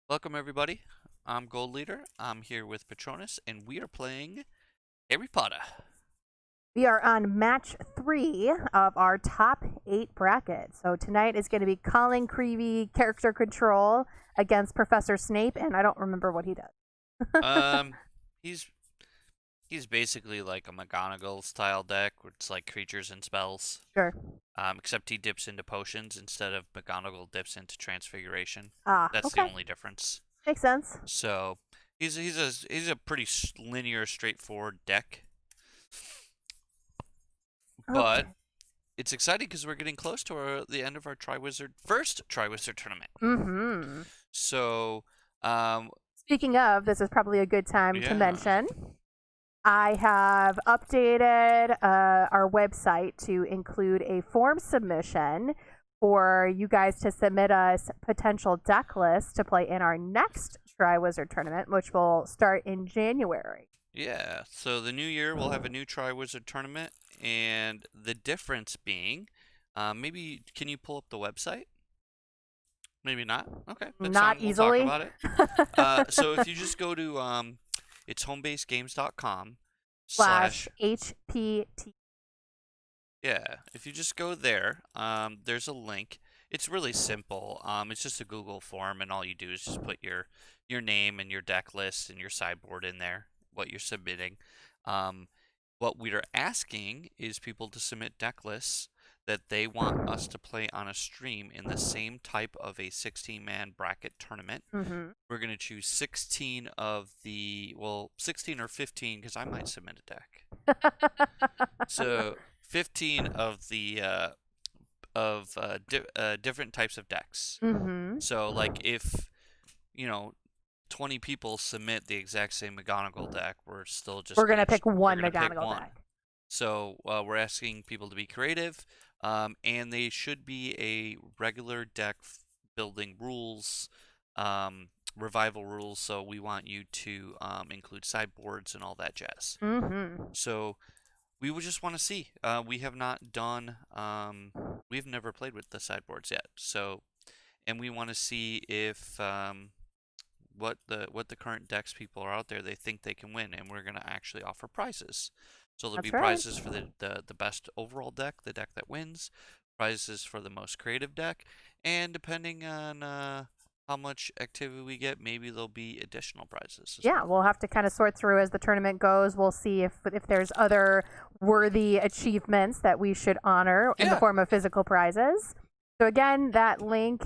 Welcome everybody. I'm Gold Leader. I'm here with Patronus, and we are playing Harry Potter. We are on match 3 of our top 8 bracket. So tonight is going to be Colin Creevey character control against Professor Snape, and I don't remember what he does. Um, he's he's basically like a McGonagall style deck, where it's like creatures and spells. Sure. Except he dips into potions instead of McGonagall dips into Transfiguration. Ah, That's the okay. only difference. Makes sense. So he's a pretty linear, straightforward deck. But Okay. it's exciting because we're getting close to the end of our first Triwizard tournament. Mm-hmm. So, um, Speaking of, this is probably a good time to yeah. mention I have updated our website to include a form submission for you guys to submit us potential deck lists to play in our next Triwizard tournament, which will start in January. Yeah, so the new year we'll have a new Triwizard tournament, and the difference being, maybe can you pull up the website? Maybe not. Okay, that's Not fine. We'll talk easily. about it. So if you just go to it's homebasegames.com Slash slash HPT. yeah. If you just go there, there's a link. It's really simple. It's just a Google form, and all you do is just put your name and your deck list and your sideboard in there, what you're submitting. Um, what we are asking is people to submit deck lists that they want us to play on a stream in the same type of a 16-man bracket tournament. Mm-hmm. We're going to choose 16 of well, 16 or 15, because I might submit a deck. So 15 of the different types of decks. Mm-hmm. So like if you know 20 people submit the exact same McGonagall deck, we're still just We're gonna gonna pick we're one gonna pick McGonagall one. deck. So we're asking people to be creative, and they should be a regular deck building rules, revival rules. So we want you to include sideboards and all that jazz. Mm-hmm. So we would just want to see. We have not done. We've never played with the sideboards yet. So, and we want to see if what the current decks people are out there they think they can win, and we're gonna actually offer prizes. So there'll be That's right. prizes for the best overall deck, the deck that wins, prizes for the most creative deck, and depending on how much activity we get, maybe there'll be additional prizes as Yeah, well. we'll have to kind of sort through as the tournament goes. We'll see if there's other worthy achievements that we should honor in the Yeah. form of physical prizes. So again, that link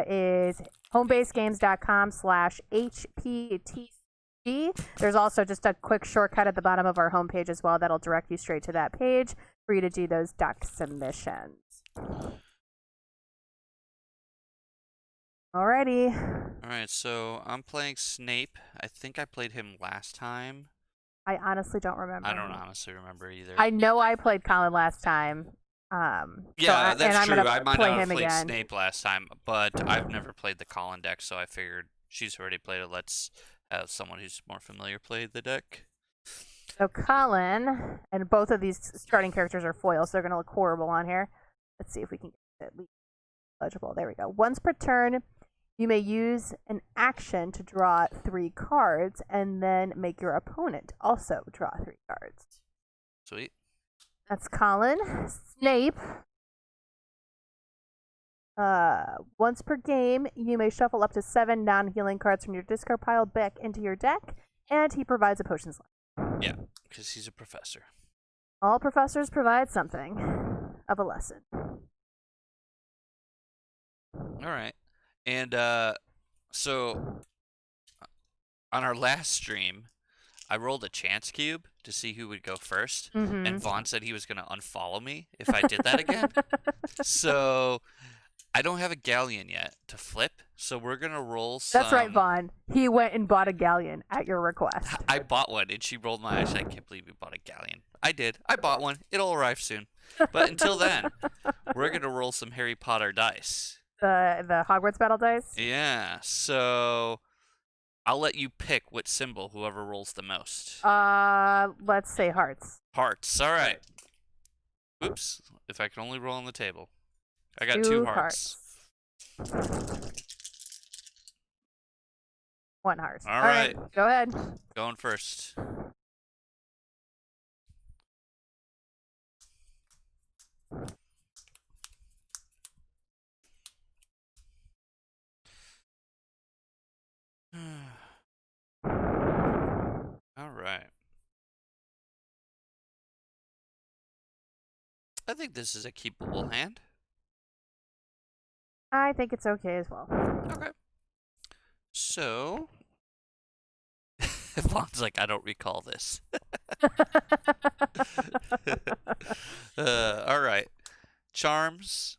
is homebasegames.com/HPTC. There's also just a quick shortcut at the bottom of our homepage as well that'll direct you straight to that page for you to do those deck submissions. Alrighty. All right, so I'm playing Snape. I think I played him last time. I honestly don't I don't remember. honestly remember either. I know I played Colin last time. Yeah, And that's I'm true. gonna I might play not have him played again. Snape last time, but I've never played the Colin deck, so I figured she's already played it. Let's have someone who's more familiar play the deck. So Colin, and both of these starting characters are foils, so they're gonna look horrible on here. Let's see if we can get it at least legible. There we go. Once per turn, you may use an action to draw 3 cards, and then make your opponent also draw 3 cards. Sweet. That's Colin. Snape. Once per game, you may shuffle up to 7 non-healing cards from your discard pile back into your deck, and he provides a potion slot. Yeah, because he's a professor. All professors provide something of a lesson. All right. And so on our last stream, I rolled a chance cube to see who would go first, and Vaughn said he was going to unfollow me if I did that again. So I don't have a galleon yet to flip, so we're going to roll some. That's right, Vaughn. He went and bought a galleon at your request. I bought one, and she rolled my eyes. I can't believe you bought a galleon. I did. I bought one. It'll arrive soon. But until then, we're going to roll some Harry Potter dice. The Hogwarts battle dice? Yeah, so I'll let you pick what symbol whoever rolls the most. Let's say hearts. Hearts. All right. Oops. If I can only roll on the table. I got 2 hearts. 1 heart. All right. Go ahead. Going first. All right. I think this is a keepable hand. I think it's okay as well. Okay. So, Vaughn's like, I don't recall this. All right. Charms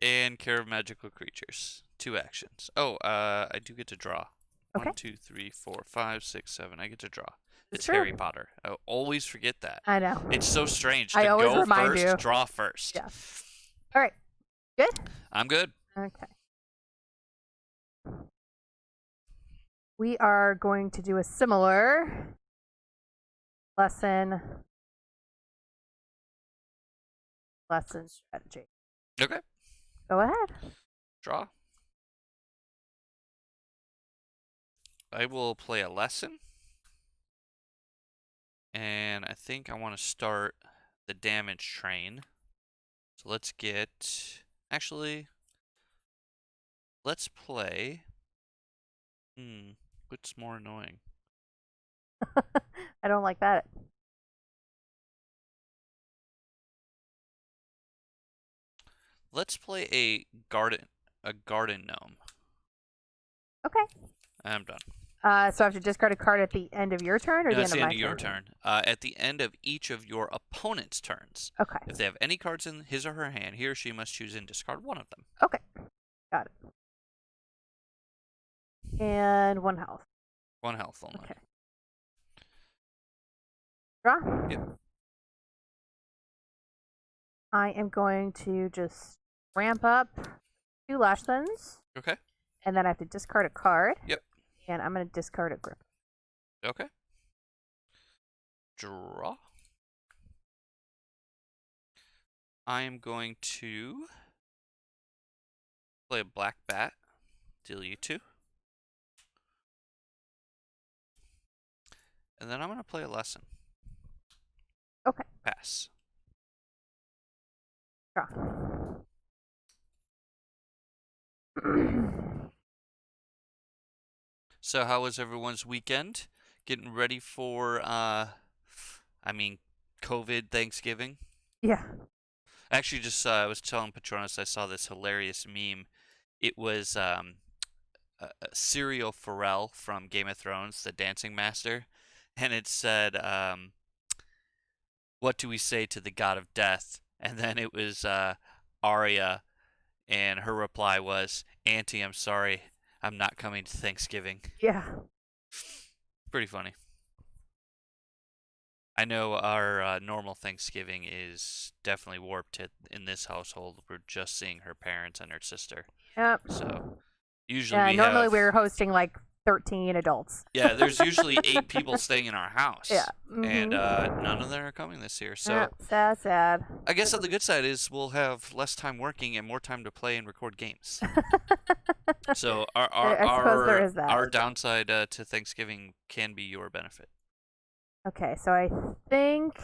and care of magical creatures. 2 actions. Oh, I do get to draw. Okay. 1, 2, 3, 4, 5, 6, 7. I get to draw. It's true. Harry Potter. I always forget that. I know. It's so strange to I always go remind first, you. draw first. Yeah. All right. Good? I'm good. Okay. We are going to do a similar lesson strategy. Okay. Go ahead. Draw. I will play a lesson. And I think I want to start the damage train. So let's get... Actually, let's play... What's more annoying? I don't like that. Let's play a garden gnome. Okay. I'm done. So I have to discard a card at the end of your turn or No, the it's end the of end my of your turn. At the end of each of your opponent's turns. Okay. If they have any cards in his or her hand, he or she must choose and discard one of them. Okay. Got it. And 1 health. 1 health only. Okay. Draw? Yep. I am going to just ramp up 2 Lashlands. Okay. And then I have to discard a card. Yep. And I'm going to discard a grip. Okay. Draw. I am going to play a black bat. Deal you 2. And then I'm going to play a lesson. Okay. Pass. Draw. So how was everyone's weekend? Getting ready for, COVID Thanksgiving? Yeah. Actually, just I was telling Patronus I saw this hilarious meme. It was Serial Pharrell from Game of Thrones, the dancing master, and it said, "What do we say to the god of death?" And then it was Arya, and her reply was, "Auntie, I'm sorry, I'm not coming to Thanksgiving." Yeah. Pretty funny. I know our normal Thanksgiving is definitely warped in this household. We're just seeing her parents and her sister. Yep. So usually normally we're hosting like 13 adults. Yeah, there's usually 8 people staying in our house. Yeah. And none of them are coming this year. So sad. I guess on the good side is we'll have less time working and more time to play and record games. So our downside to Thanksgiving can be your benefit. Okay, so I think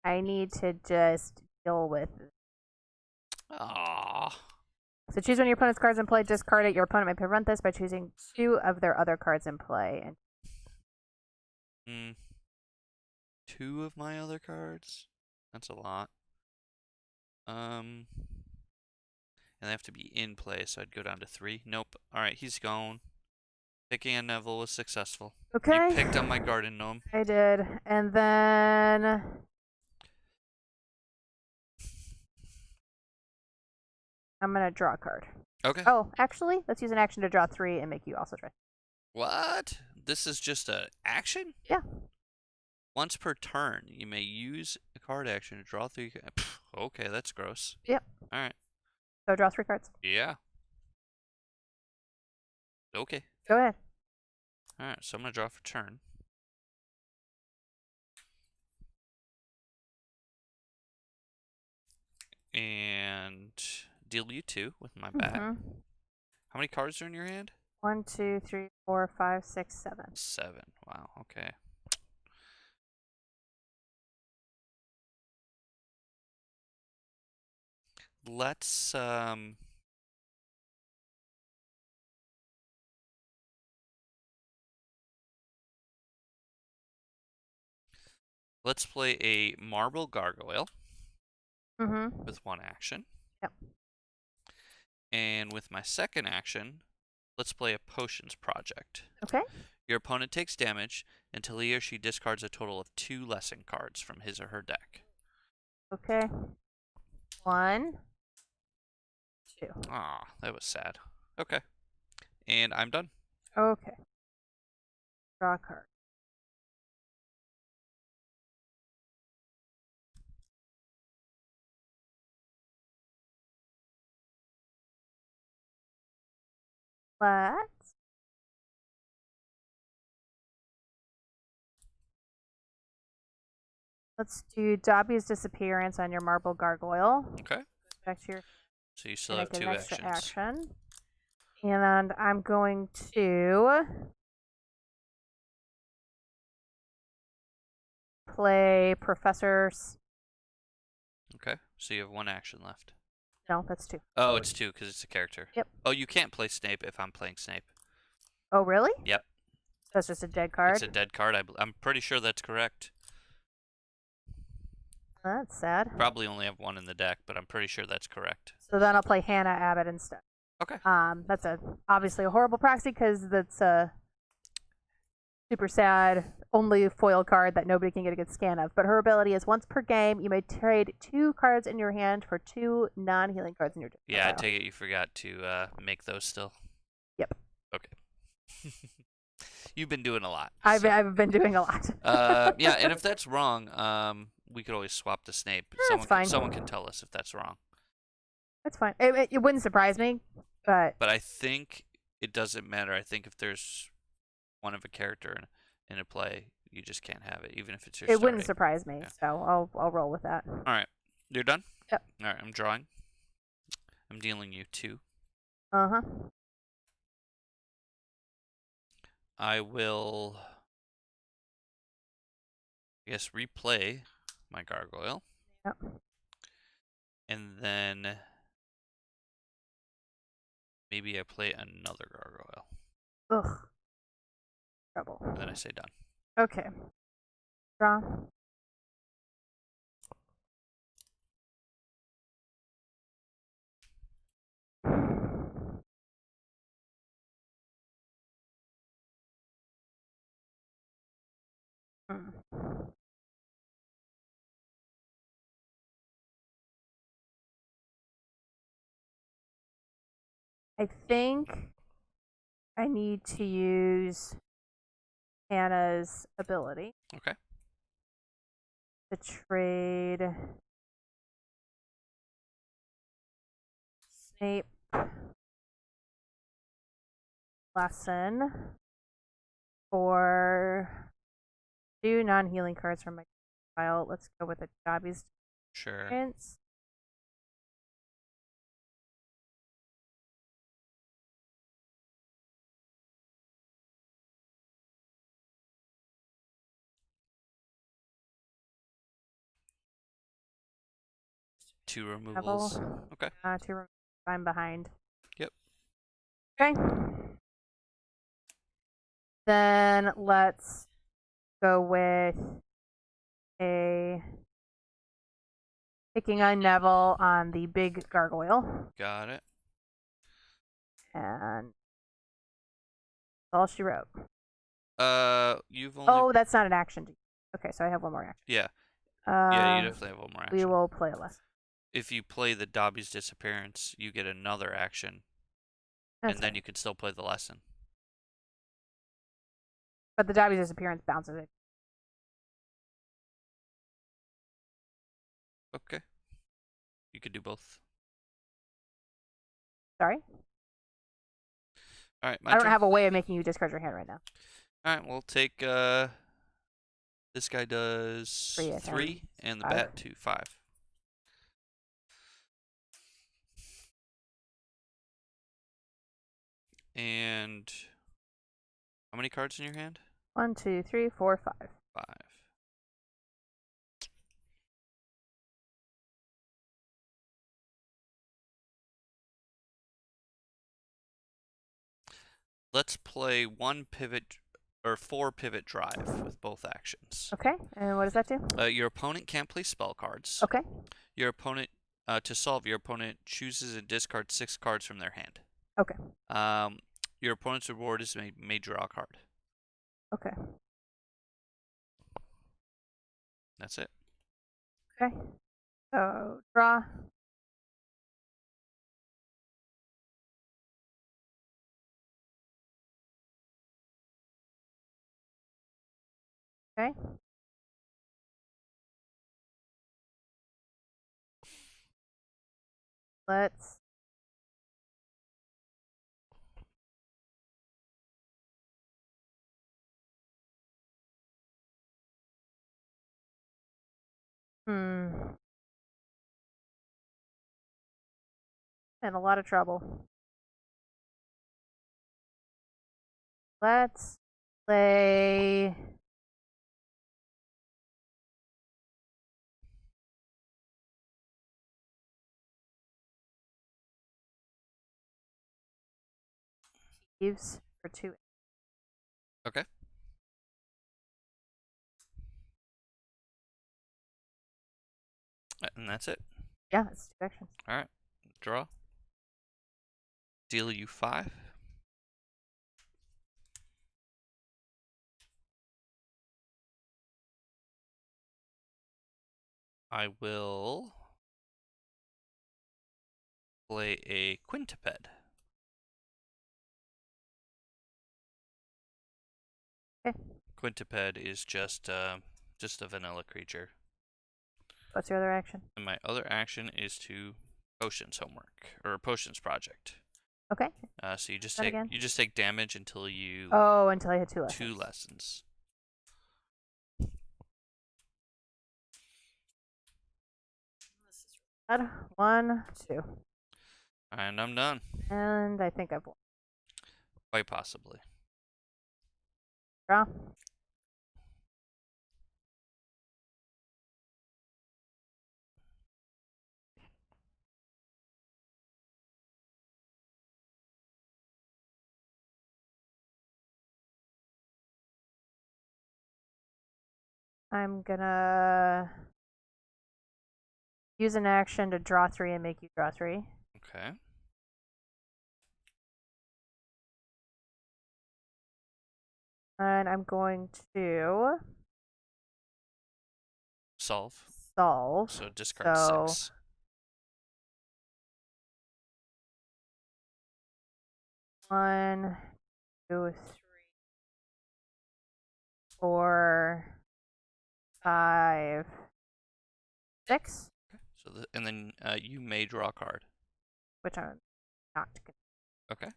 I need to just deal with. Aww. So choose one of your opponent's cards in play, discard it. Your opponent may prevent this by choosing 2 of their other cards in play. 2 of my other cards? That's a lot. And they have to be in play, so I'd go down to 3. Nope. Alright, he's gone. Picking on Neville was successful. Okay. You picked on my Garden Gnome. I did. And then I'm going to draw a card. Okay. Oh, actually, let's use an action to draw 3 and make you also try. What? This is just an action? Yeah. Once per turn, you may use a card action to draw 3. Okay, that's gross. Yep. Alright. So draw 3 cards. Yeah. Okay. Go ahead. Alright, so I'm going to draw for turn. And deal you 2 with my bat. How many cards are in your hand? 1, 2, 3, 4, 5, 6, 7. 7. Wow. Okay. Let's let's play a Marble Gargoyle with 1 action. Yep. And with my second action, let's play a Potions Project. Okay. Your opponent takes damage until he or she discards a total of 2 lesson cards from his or her deck. Okay. 1, 2. Ah, that was sad. Okay. And I'm done. Okay. Draw a card. Let's do Dobby's Disappearance on your Marble Gargoyle. Okay. Back to your. So you still have 2 actions. Action. And I'm going to play Professor's. Okay. So you have 1 action left. No, that's 2. Oh, it's 2 because it's a character. Yep. Oh, you can't play Snape if I'm playing Snape. Oh, really? Yep. That's just a dead card? It's a dead card. I'm pretty sure that's correct. That's sad. Probably only have 1 in the deck, but I'm pretty sure that's correct. So then I'll play Hannah Abbott instead. Okay. That's obviously a horrible proxy because that's a super sad, only foil card that nobody can get a good scan of. But her ability is once per game, you may trade 2 cards in your hand for 2 non-healing cards in your deck. Yeah, I take it you forgot to make those still. Yep. Okay. You've been doing a lot. I've been doing a lot. Yeah, and if that's wrong, we could always swap to Snape. That's fine. Someone can tell us if that's wrong. That's fine. It wouldn't surprise me, but I think it doesn't matter. I think if there's one of a character in a play, you just can't have it, even if it's your. It wouldn't surprise me. Yeah. So I'll roll with that. All right, you're done. Yep. All right, I'm drawing. I'm dealing you 2. Uh-huh. I will, I guess, replay my gargoyle. Yep. And then maybe I play another gargoyle. Ugh. Trouble. And then I say done. Okay. Draw. I think I need to use Hannah's ability. Okay. To trade Snape lesson for 2 non-healing cards from my pile. Let's go with a Dobby's Disappearance. Sure. Two removals. Neville. Okay. 2 removals. I'm behind. Yep. Okay. Then let's go with a picking on Neville on the big gargoyle. Got it. And that's all she wrote. You've only. Oh, that's not an action. Okay, so I have 1 more action. Yeah. Yeah, you definitely have 1 more action. We will play a lesson. If you play the Dobby's Disappearance, you get another action. That's and then fine. you can still play the lesson. But the Dobby's Disappearance bounces it. Okay. You could do both. Sorry? All right, my I don't turn. have a way of making you discard your hand right now. All right, we'll take. This guy does 3, and the 5. bat 2, 5. And how many cards in your hand? 1, 2, 3, 4, 5. 5. Let's play 4 pivot drive with both actions. Okay, and what does that do? Your opponent can't play spell cards. Okay. Your opponent, to solve, your opponent chooses and discards 6 cards from their hand. Okay. Your opponent's reward is may draw a card. Okay. That's it. Okay. So draw. Okay. Let's in a lot of trouble. Let's play Peeves for 2. Okay. And that's it. Yeah, it's 2 actions. All right. Draw. Deal you 5. I will play a Quintaped. Okay. Quintaped is just a vanilla creature. What's your other action? And my other action is to potions homework or potions project. Okay. So you just That take again? you just take damage until you Oh, until I hit 2 lessons. 2 lessons. Add 1, 2. And I'm done. And I think I've won. Quite possibly. Draw. I'm gonna use an action to draw 3 and make you draw 3. Okay. And I'm going to Solve. solve. So discard So 6. 1, 2, 3, 4, 5, 6, So and then you may draw a card. which I'm not gonna. Okay.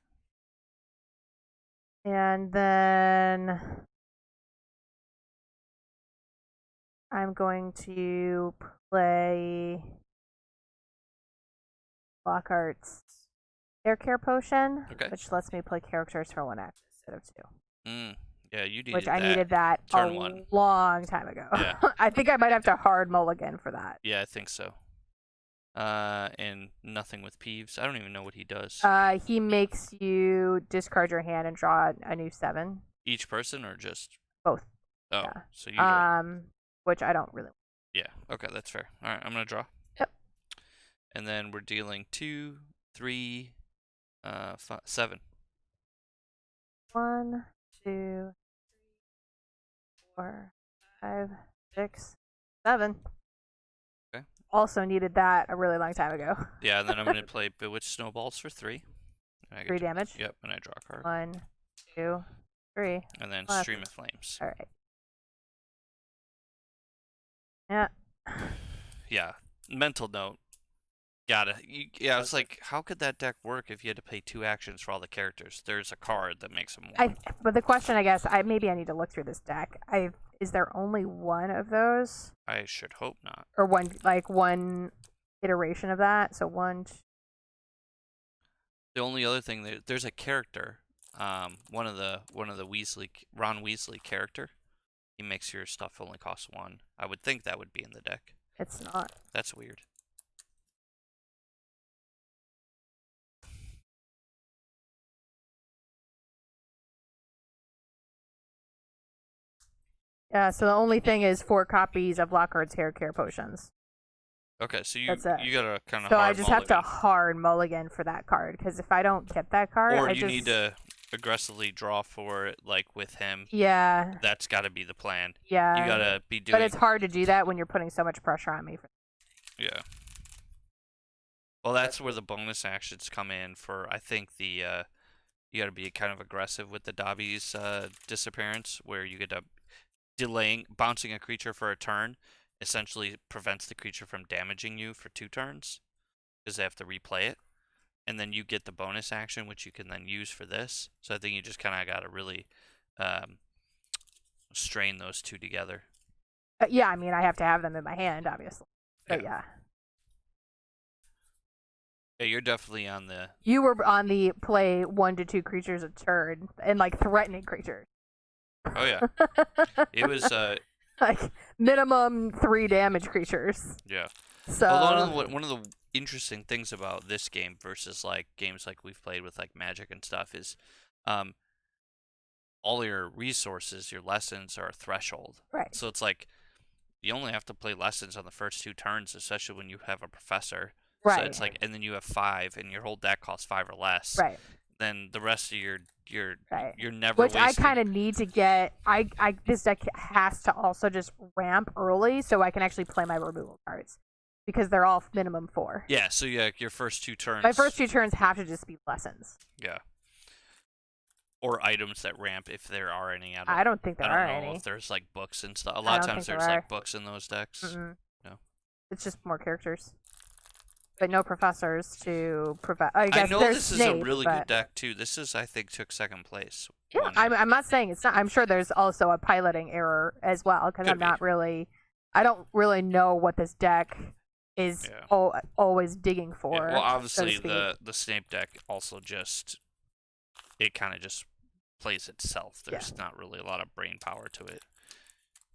And then I'm going to play Lockhart's Air Care Potion, Okay. which lets me play characters for 1 action instead of 2. Yeah, you needed Which that. I needed that Turn a 1. long time ago. Yeah. I think I might have to hard mulligan for that. Yeah, I think so. And nothing with Peeves. I don't even know what he does. He makes you discard your hand and draw a new 7. Each person or just Both. Oh, Yeah. so you draw. Which I don't really. Yeah. Okay, that's fair. All right, I'm gonna draw. Yep. And then we're dealing 2, 3, 7. 1, 2, 4, 5, 6, 7. Okay. Also needed that a really long time ago. Yeah, and then I'm gonna play Bewitched Snowballs for 3. 3 damage. Yep, and I draw a card. 1, 2, 3. And then Left. Stream of Flames. All right. Yeah. Yeah. Mental note. Yeah, I was like, how could that deck work if you had to pay 2 actions for all the characters? There's a card that makes them 1. But the question, I guess, maybe I need to look through this deck. Is there only one of those, I should hope not. or one iteration of that? So one. The only other thing, there's a character one of the Ron Weasley character. He makes your stuff only cost 1. I would think that would be in the deck. It's not. That's weird. Yeah, so the only thing is 4 copies of Lockhart's hair care potions. Okay, so you That's it. got a kind of So hard I just have to mulligan. hard mulligan for that card, because if I don't get that card, Or I you need to aggressively draw for it, like with him. Yeah. That's got to be the plan. Yeah. You gotta be doing. But it's hard to do that when you're putting so much pressure on me. Yeah. Well, that's where the bonus actions come in. For I think the you got to be kind of aggressive with the Dobby's disappearance, where you get a bouncing a creature for a turn, essentially prevents the creature from damaging you for 2 turns, because they have to replay it, and then you get the bonus action, which you can then use for this. So I think you just kind of got to really strain those 2 together. Yeah, I mean, I have to have them in my hand, obviously. But yeah. Yeah, you're definitely on the. You were on the play 1 to 2 creatures a turn, and like threatening creatures. Oh yeah. It was like minimum 3 damage creatures. Yeah. So one of the interesting things about this game versus like games like we've played with like Magic and stuff is, all your resources, your lessons are a threshold. Right. So it's like you only have to play lessons on the first 2 turns, especially when you have a professor. Right. So it's like, and then you have 5, and your whole deck costs 5 or less. Right. Then the rest of you're right. never. Which wasting. I kind of need to get. This deck has to also just ramp early so I can actually play my removal cards, because they're all minimum 4. Yeah. So yeah, your first 2 turns. My first 2 turns have to just be lessons. Yeah. Or items that ramp, if there are any. I don't think there are any. I don't know if there's like books and stuff. A lot of times there's like books in those decks. Mm-mm. No. It's just more characters. But no professors to provide. I guess know there's this Snape, is a really but... good deck too. This is, I think, took 2nd place. Yeah, I'm not saying it's not. I'm sure there's also a piloting error as well, because I'm not really. I don't really know what this deck is always digging for. Yeah. Well, obviously so the Snape deck also just it kind of just plays itself. There's not really a lot of brain power to it.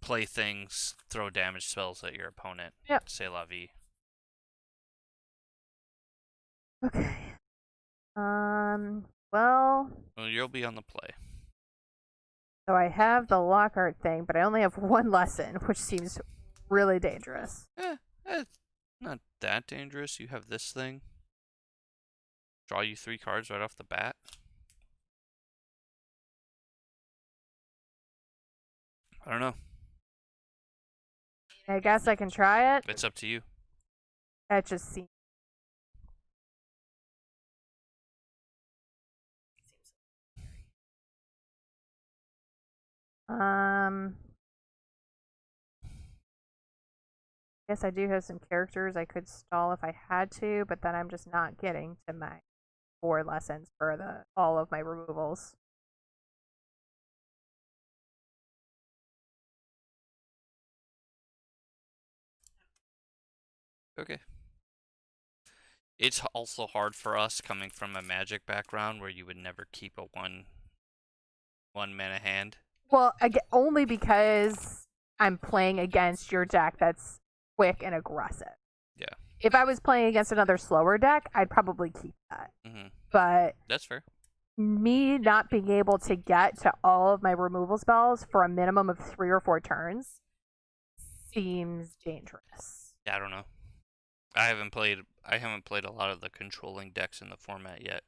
Play things, throw damage spells at your opponent. Yep. C'est la vie. Okay. Well, You'll be on the play. So I have the Lockhart thing, but I only have 1 lesson, which seems really dangerous. Not that dangerous. You have this thing. Draw you 3 cards right off the bat. I don't know. I guess I can try it. It's up to you. That just seems. I guess I do have some characters I could stall if I had to, but then I'm just not getting to my 4 lessons for all of my removals. Okay. It's also hard for us coming from a Magic background where you would never keep a one mana hand. Well, only because I'm playing against your deck that's quick and aggressive. Yeah. If I was playing against another slower deck, I'd probably keep that. Mm-hmm. But that's fair. Me not being able to get to all of my removal spells for a minimum of 3 or 4 turns seems dangerous. Yeah, I don't know. I haven't played a lot of the controlling decks in the format yet.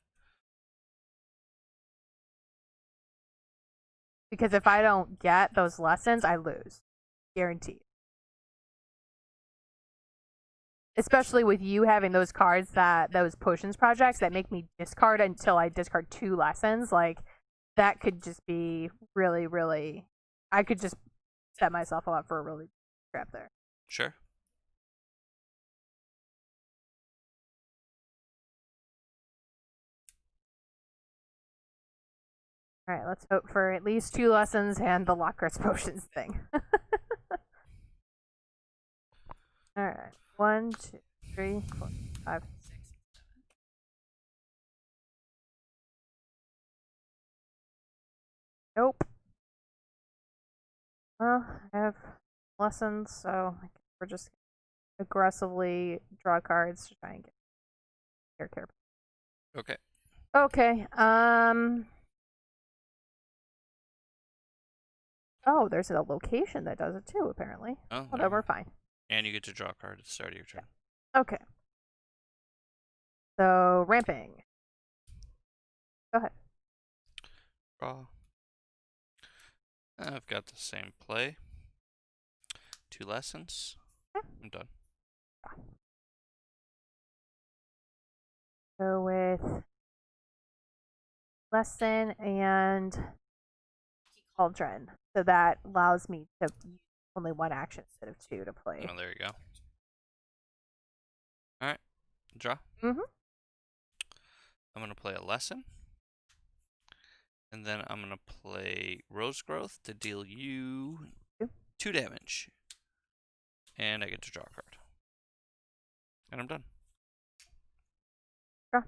Because if I don't get those lessons, I lose. Guaranteed. Especially with you having those cards those potions projects that make me discard until I discard 2 lessons, like that could just be really, really. I could just set myself up for a really trap there. Sure. All right, let's hope for at least 2 lessons and the Lockhart's potions thing. All right, 1, 2, 3, 4, 5, Well, I have lessons, so we're just aggressively draw cards to try and get care. Okay. Okay. Oh, there's a location that does it too, apparently. Oh, Oh, then we're fine. And you get to draw a card at the start of your turn. Okay. So, ramping. Go ahead. Draw. I've got the same play. 2 lessons. Okay. I'm done. Go with lesson and Leaky Cauldron. So that allows me to use only 1 action instead of 2 to play. Oh, there you go. Alright. Draw. Mm-hmm. I'm going to play a lesson. And then I'm going to play Rose Growth to deal you 2 damage. And I get to draw a card. And I'm done. Draw.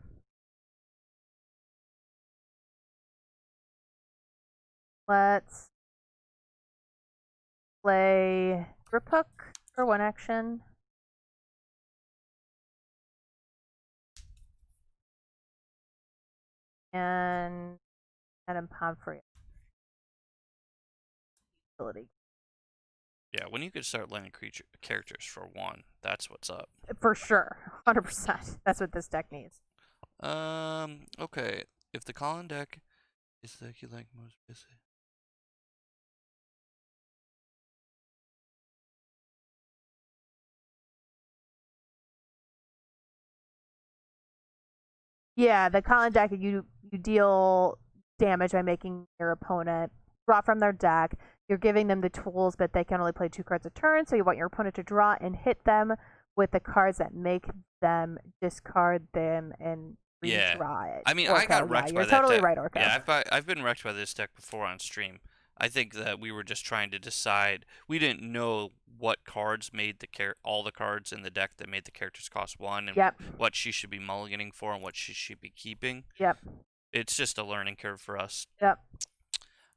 Let's play Griphook for 1 action. And Madam Pomfrey. Utility. Yeah, when you could start letting characters for 1, that's what's up. For sure. 100%. That's what this deck needs. Okay. If the Colin deck is the deck you like most busy. Yeah, the Colin deck, you deal damage by making your opponent draw from their deck. You're giving them the tools, but they can only play 2 cards a turn, so you want your opponent to draw and hit them with the cards that make them discard them and redraw it. I mean, Orko, I got wrecked by you're that totally deck. right, Orko. Yeah, I've been wrecked by this deck before on stream. I think that we were just trying to decide. We didn't know what cards made all the cards in the deck that made the characters cost 1, and what she should be mulliganing for, and what she should be keeping. Yep. It's just a learning curve for us. Yep.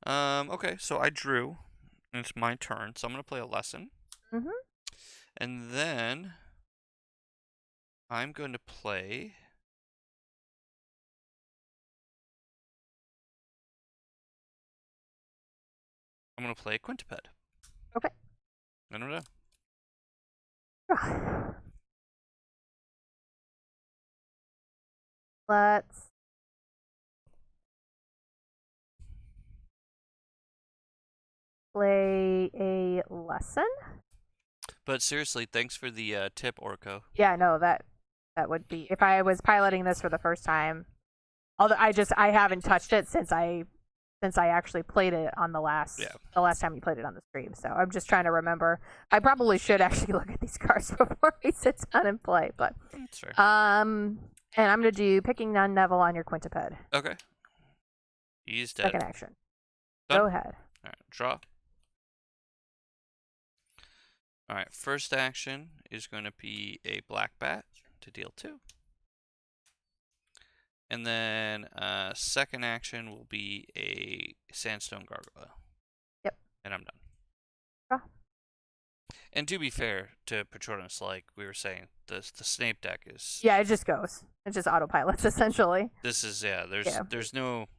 Okay, so I drew. And it's my turn, so I'm gonna play a lesson. Mm-hmm. And then I'm going to play. I'm going to play Quintaped. Okay. I don't know. Let's play a lesson. But seriously, thanks for the tip, Orko. Yeah, no, that would be if I was piloting this for the first time. Although I haven't touched it since I actually played it on the last time you played it on the stream. So I'm just trying to remember. I probably should actually look at these cards before we sit down and play. But that's fair. And I'm gonna do picking none Neville on your Quintaped. Okay. He's dead. Second action. Done. Go ahead. All right, draw. All right, first action is going to be a black bat to deal 2. And then second action will be a Sandstone Gargoyle. Yep. And I'm done. Draw. And to be fair to Patronus, like we were saying, the Snape deck is... Yeah, it just goes. It just autopilots, essentially. This is, there's not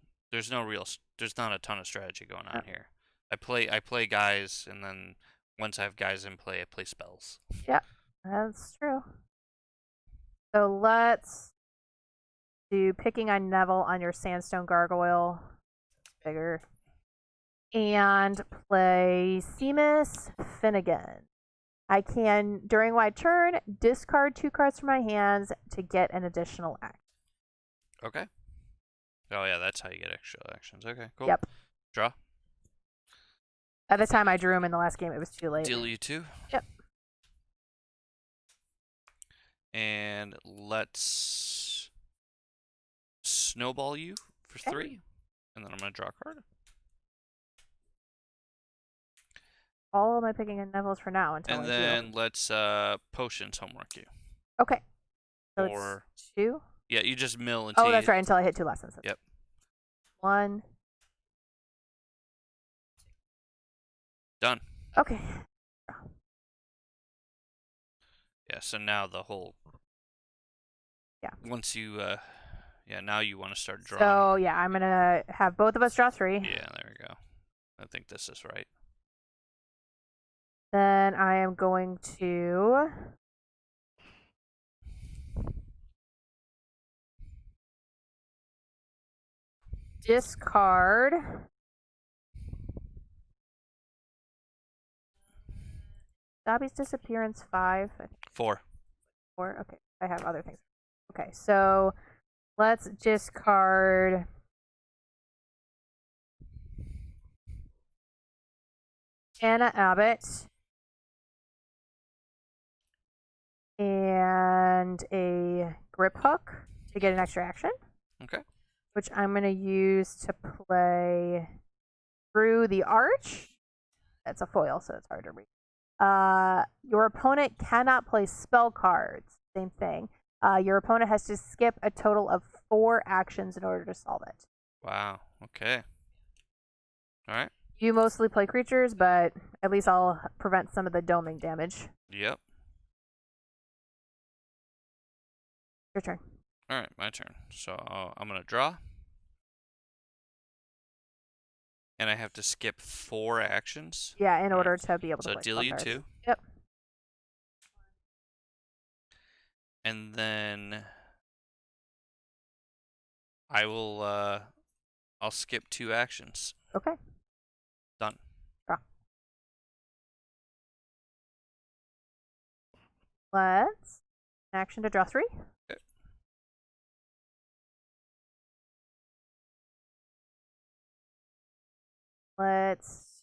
a ton of strategy going on here. I play guys, and then once I have guys in play, I play spells. Yeah, that's true. So let's do picking on Neville on your Sandstone Gargoyle. Bigger. And play Seamus Finnigan. I can, during my turn, discard 2 cards from my hands to get an additional action. Okay. Oh, yeah, that's how you get extra actions. Okay, cool. Yep. Draw. At the time I drew him in the last game, it was too late. Deal you 2. Yep. And let's snowball you for 3. And then I'm going to draw a card. All of my picking on Neville's for now until and I then let's potions homework you. Okay. So or it's 2? Yeah, you just mill until that's right, until I hit 2 lessons. Yep. 1. Done. Okay. Yeah, so now the whole... Yeah. Once you, yeah, now you want to start drawing. So, yeah, I'm going to have both of us draw 3. Yeah, there we go. I think this is right. Then I am going to discard Dobby's Disappearance 5. 4. 4. Okay, I have other things. Okay, so let's discard Hannah Abbott and a Griphook to get an extra action. Okay. Which I'm going to use to play through the arch. That's a foil, so it's hard to read. Your opponent cannot play spell cards. Same thing. Your opponent has to skip a total of 4 actions in order to solve it. Wow. Okay. All right. You mostly play creatures, but at least I'll prevent some of the doming damage. Yep. Your turn. All right, my turn. So I'm going to draw. And I have to skip 4 actions. Yeah, in order to be able to So play deal spell you cards. 2. Yep. And then I will, I'll skip 2 actions. Okay. Done. Draw. Let's action to draw 3. Okay. Let's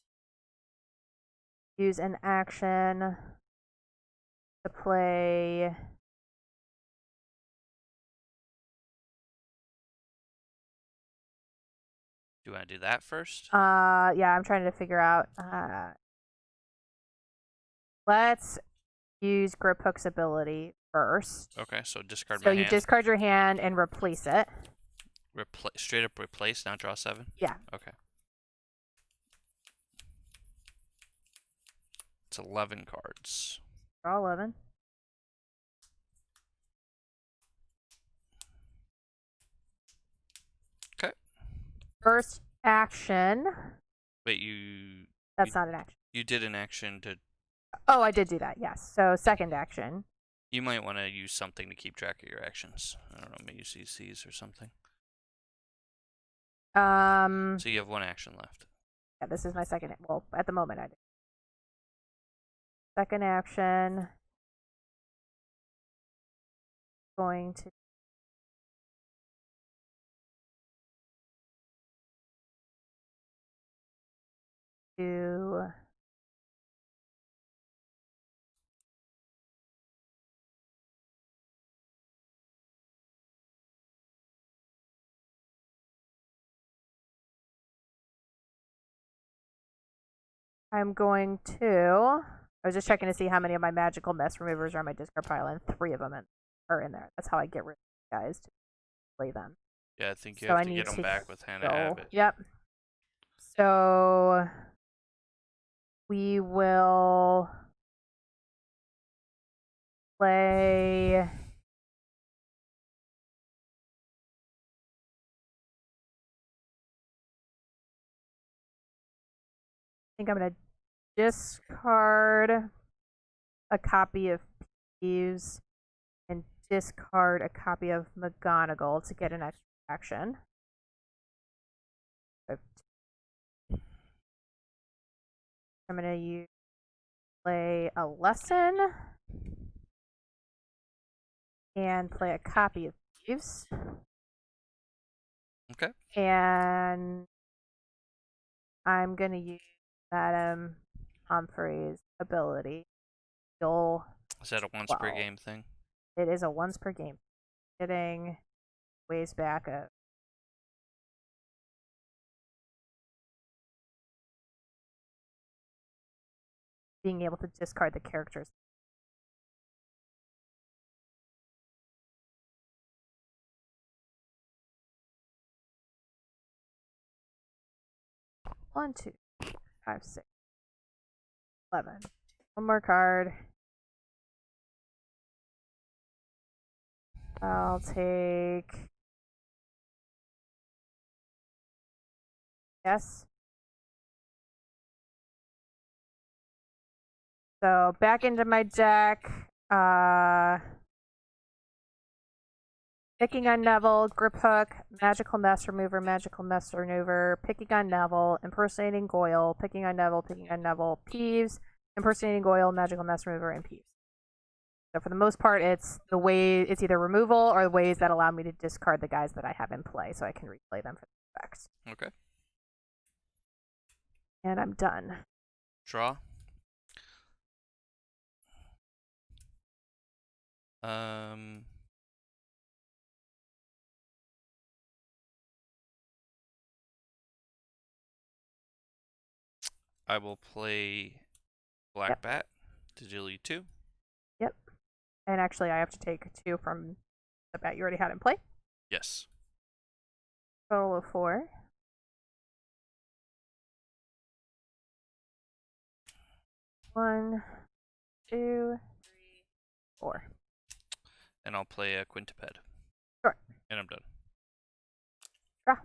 use an action to play Do you want to do that first? yeah, I'm trying to figure out let's use Griphook's ability first. Okay, so discard So my you hand. discard your hand and replace it. Straight up replace, now draw 7? Yeah. Okay. It's 11 cards. Draw 11. Okay. First action. Wait, you... That's not an action. You did an action to... Oh, I did do that, yes. So second action. You might want to use something to keep track of your actions. I don't know, maybe CCs or something. So you have 1 action left. Yeah, this is my second. Well, at the moment I did. Second action. Going to do I'm going to. I was just checking to see how many of my magical mess removers are on my discard pile, and 3 of them are in there. That's how I get rid of guys to play them. Yeah, I think you So have I to need get them to back with Hannah go. Abbott. Yep. So we will play. I think I'm going to discard a copy of Peeves and discard a copy of McGonagall to get an extra action. I'm going to play a lesson and play a copy of Peeves. Okay. And I'm going to use Madam Pomfrey's ability. Is that a once per game thing? It is a once per game. Getting ways back of being able to discard the characters. One, two, 5, 6. 11. One more card. I'll take... Yes. So back into my deck. Picking on Neville, Griphook, Magical Mess Remover, picking on Neville, Impersonating Goyle, picking on Neville, Peeves, Impersonating Goyle, Magical Mess Remover, and Peeves. So for the most part, it's either removal or ways that allow me to discard the guys that I have in play, so I can replay them for the effects. Okay. And I'm done. Draw. I will play Black Bat to deal you 2. Yep. And actually, I have to take 2 from the bat you already had in play. Yes. Total of 4. One, 2, 3, 4. And I'll play a Quintaped. Sure. And I'm done. Draw.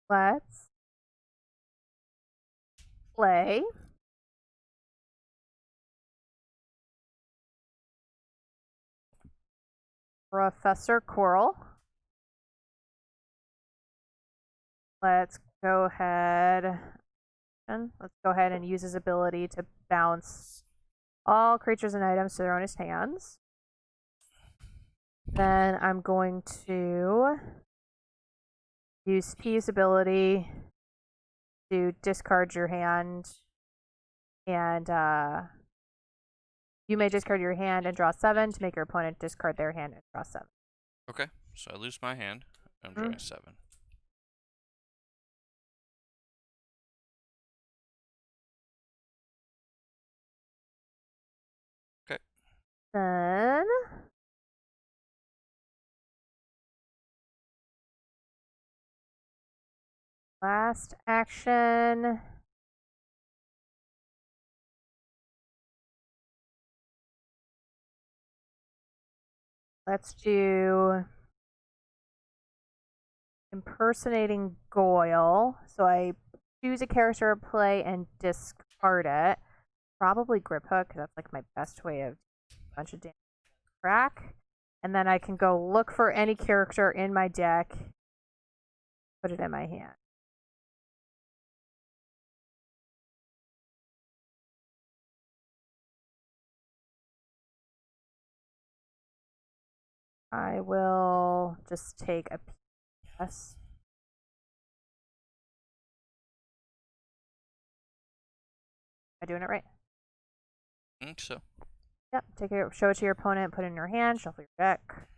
Let's play Professor Quirrell. Let's go ahead and use his ability to bounce all creatures and items to their own hands. Then I'm going to use Peeves' ability to discard your hand, and you may discard your hand and draw 7 to make your opponent discard their hand and draw 7. Okay, so I lose my hand. I'm drawing 7. Okay. Then last action. Let's do Impersonating Goyle. So I choose a character to play and discard it. Probably Griphook, because that's like my best way of a bunch of damage crack. And then I can go look for any character in my deck, put it in my hand. I will just take a PS. Am I doing it right? I think so. Yep. Take it, show it to your opponent, put it in your hand, shuffle your deck.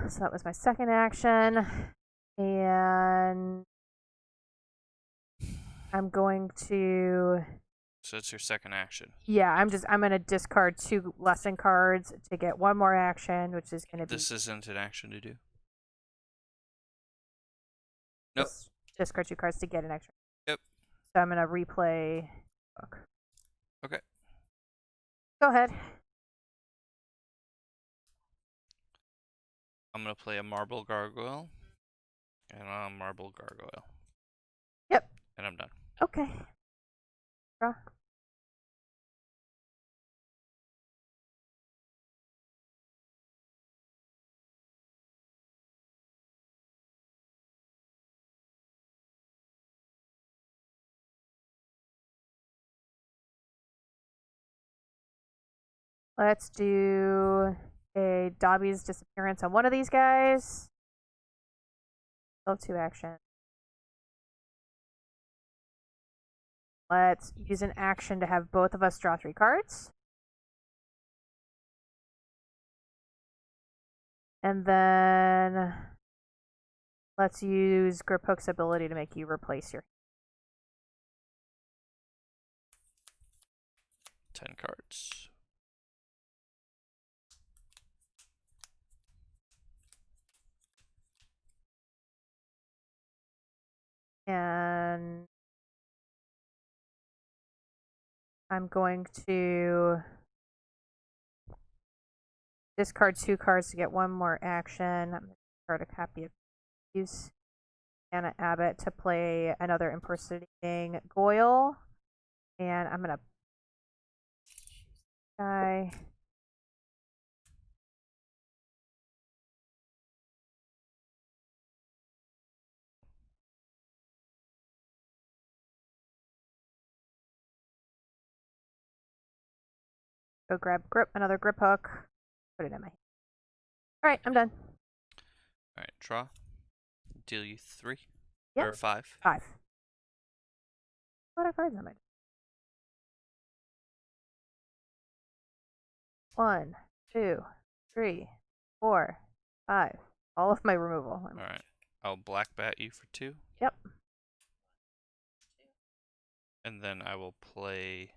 So that was my second action. And I'm going to... So it's your second action. Yeah, I'm going to discard 2 lesson cards to get 1 more action, which is going to be... This isn't an action to do. Nope. Discard 2 cards to get an extra. Yep. So I'm going to replay book. Okay. Go ahead. I'm going to play a Marble Gargoyle and a Marble Gargoyle. Yep. And I'm done. Okay. Draw. Let's do a Dobby's Disappearance on one of these guys. Still 2 actions. Let's use an action to have both of us draw 3 cards. And then let's use Griphook's ability to make you replace your 10 cards. And I'm going to discard 2 cards to get 1 more action. I'm going to discard a copy of Use Hannah Abbott to play another Impersonating Goyle. And I'm going to die. Go grab another Griphook. Put it in my hand. Alright, I'm done. Alright, draw. Deal you 3. Yep. Or 5. 5. What are cards am I? 1, 2, 3, 4, 5. All of my removal. Alright. I'll black bat you for 2. Yep. And then I will play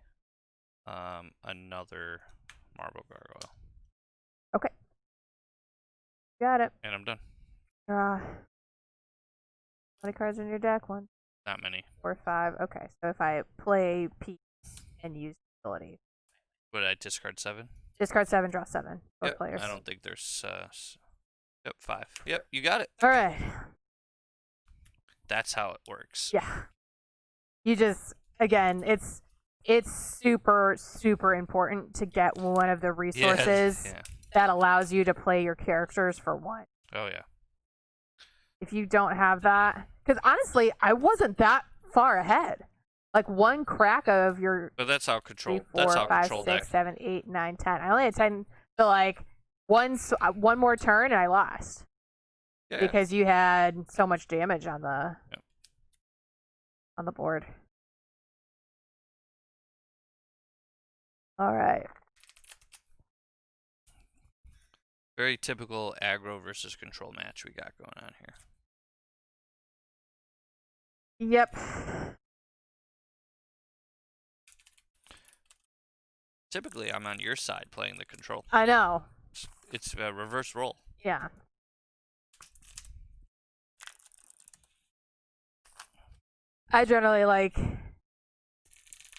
another Marble Gargoyle. Okay. Got it. And I'm done. Draw. How many cards in your deck? 1, Not many. 4, 5. Okay, so if I play Peeves and use ability. Would I discard 7? Discard 7, draw 7. Both Yep, players. I don't think there's yep, 5. Yep, you got it. Alright. That's how it works. Yeah. You just, again, it's super, super important to get one of the resources that allows you to play your characters for 1. Oh, yeah. If you don't have that, because honestly, I wasn't that far ahead. Like 1 crack of your But that's how control. 3, 4, That's how 5, control 6, deck. 7, 8, 9, 10. I only had 10. So like one more turn and I lost because you had so much damage on the on the board. All right. Very typical aggro versus control match we got going on here. Yep. Typically, I'm on your side playing the control. I know. It's a reverse role. Yeah. I generally like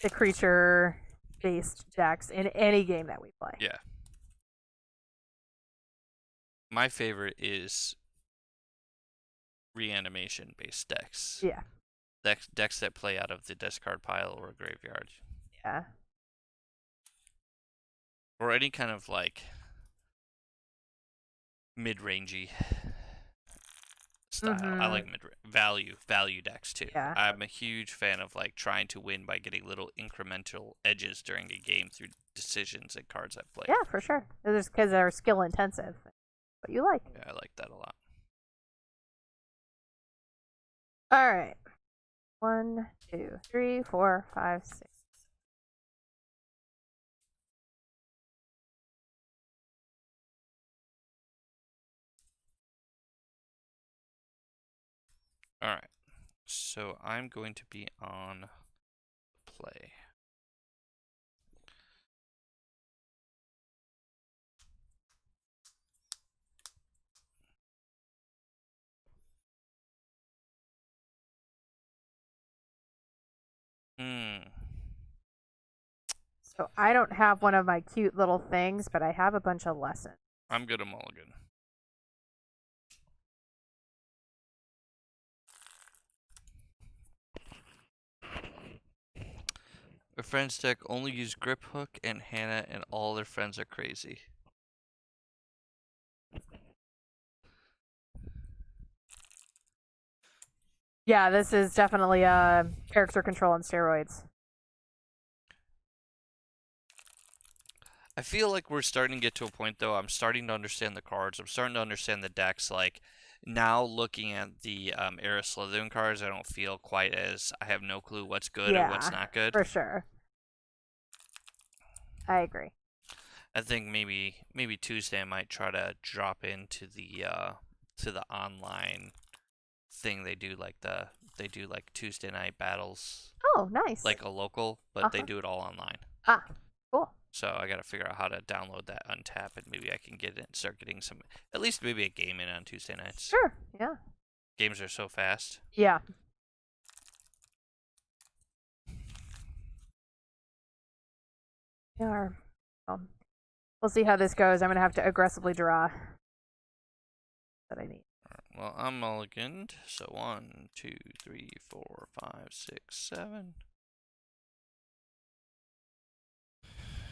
the creature-based decks in any game that we play. Yeah. My favorite is reanimation-based decks. Yeah. Decks that play out of the discard pile or graveyard. Yeah. Or any kind of like mid-rangey style. I like value decks too. Yeah. I'm a huge fan of like trying to win by getting little incremental edges during a game through decisions and cards I play. Yeah, for sure. It's because they're skill intensive. What you like. Yeah, I like that a lot. All right. 1, 2, 3, 4, 5, 6. Alright. So I'm going to be on play. So I don't have one of my cute little things, but I have a bunch of lessons. I'm good at mulligan. A friend's deck only use Griphook and Hannah, and all their friends are crazy. Yeah, this is definitely character control on steroids. I feel like we're starting to get to a point, though. I'm starting to understand the cards. I'm starting to understand the decks. Like, now looking at the Era Slytherin cards, I don't feel quite as... I have no clue what's good and what's not good. For sure. I agree. I think maybe Tuesday I might try to drop into the online thing they do, like Tuesday night battles. Oh, nice. Like a local, but they do it all online. Ah, cool. So I got to figure out how to download that, untap, and maybe I can get it, start getting some, at least maybe a game in on Tuesday nights. Sure. Yeah. Games are so fast. Yeah. They are. Well, we'll see how this goes. I'm gonna have to aggressively draw. That I need. Well, I'm mulliganed. So 1, 2, 3, 4, 5, 6, 7.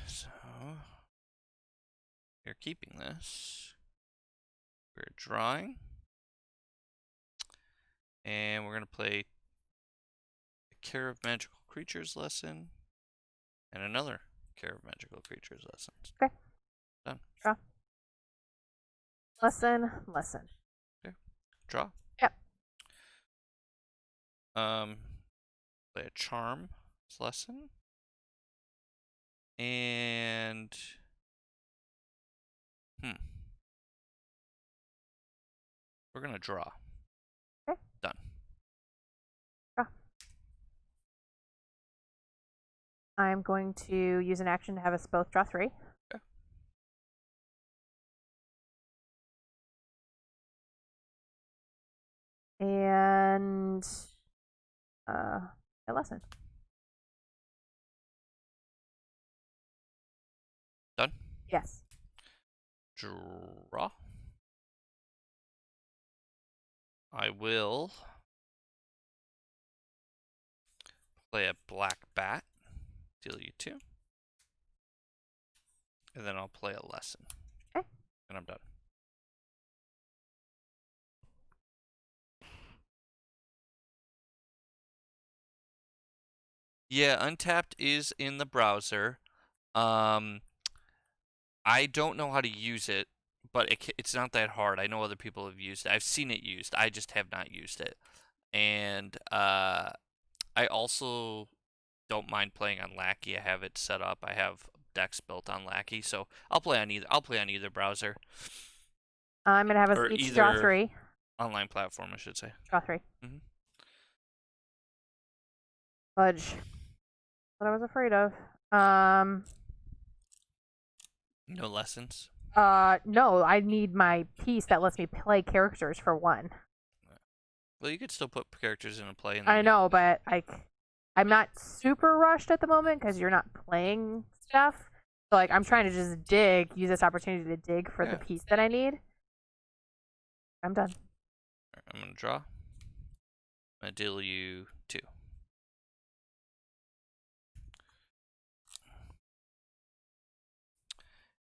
So you're keeping this. We're drawing. And we're going to play a Care of Magical Creatures lesson and another Care of Magical Creatures lessons. Okay. Done. Draw. Lesson. Okay. Draw. Yep. Play a Charm lesson. And we're going to draw. Okay. Done. Draw. I'm going to use an action to have us both draw 3. Okay. And a lesson. Done? Yes. Draw. I will play a black bat, deal you 2. And then I'll play a lesson. Okay. And I'm done. Yeah, Untapped is in the browser. I don't know how to use it, but it's not that hard. I know other people have used it. I've seen it used. I just have not used it. And I also don't mind playing on Lackey. I have it set up. I have decks built on Lackey, so I'll play on either browser. I'm gonna have us Or each draw either 3. online platform, I should say. Draw 3. Mhm. Fudge. What I was afraid of. No lessons. No, I need my piece that lets me play characters for 1. Well, you could still put characters into play. I know, but I'm not super rushed at the moment because you're not playing stuff. So like, I'm trying to just use this opportunity to dig for the piece that I need. I'm done. I'm gonna draw. I'm gonna deal you 2.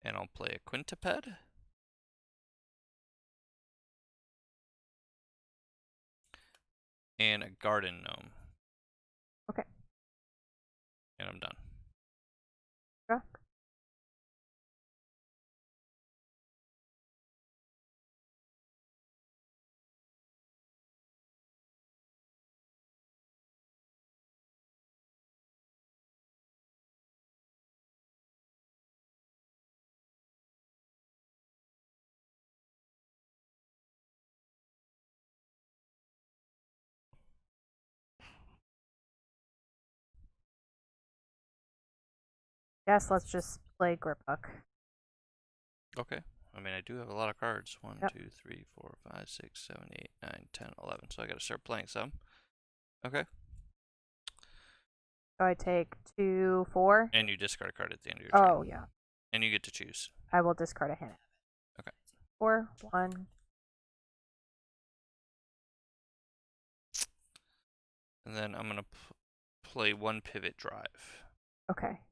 And I'll play a Quintaped. And a Garden Gnome. Okay. And I'm done. Draw. Yes, let's just play Griphook. Okay. I mean, I do have a lot of cards. 1, Yep. 2, 3, 4, 5, 6, 7, 8, 9, 10, 11. So I gotta start playing some. Okay. So I take 2, 4. And you discard a card at the end of your turn. Oh, yeah. And you get to choose. I will discard a Hannah. Okay. 4, 1. And then I'm gonna play 1 Privet Drive. Okay.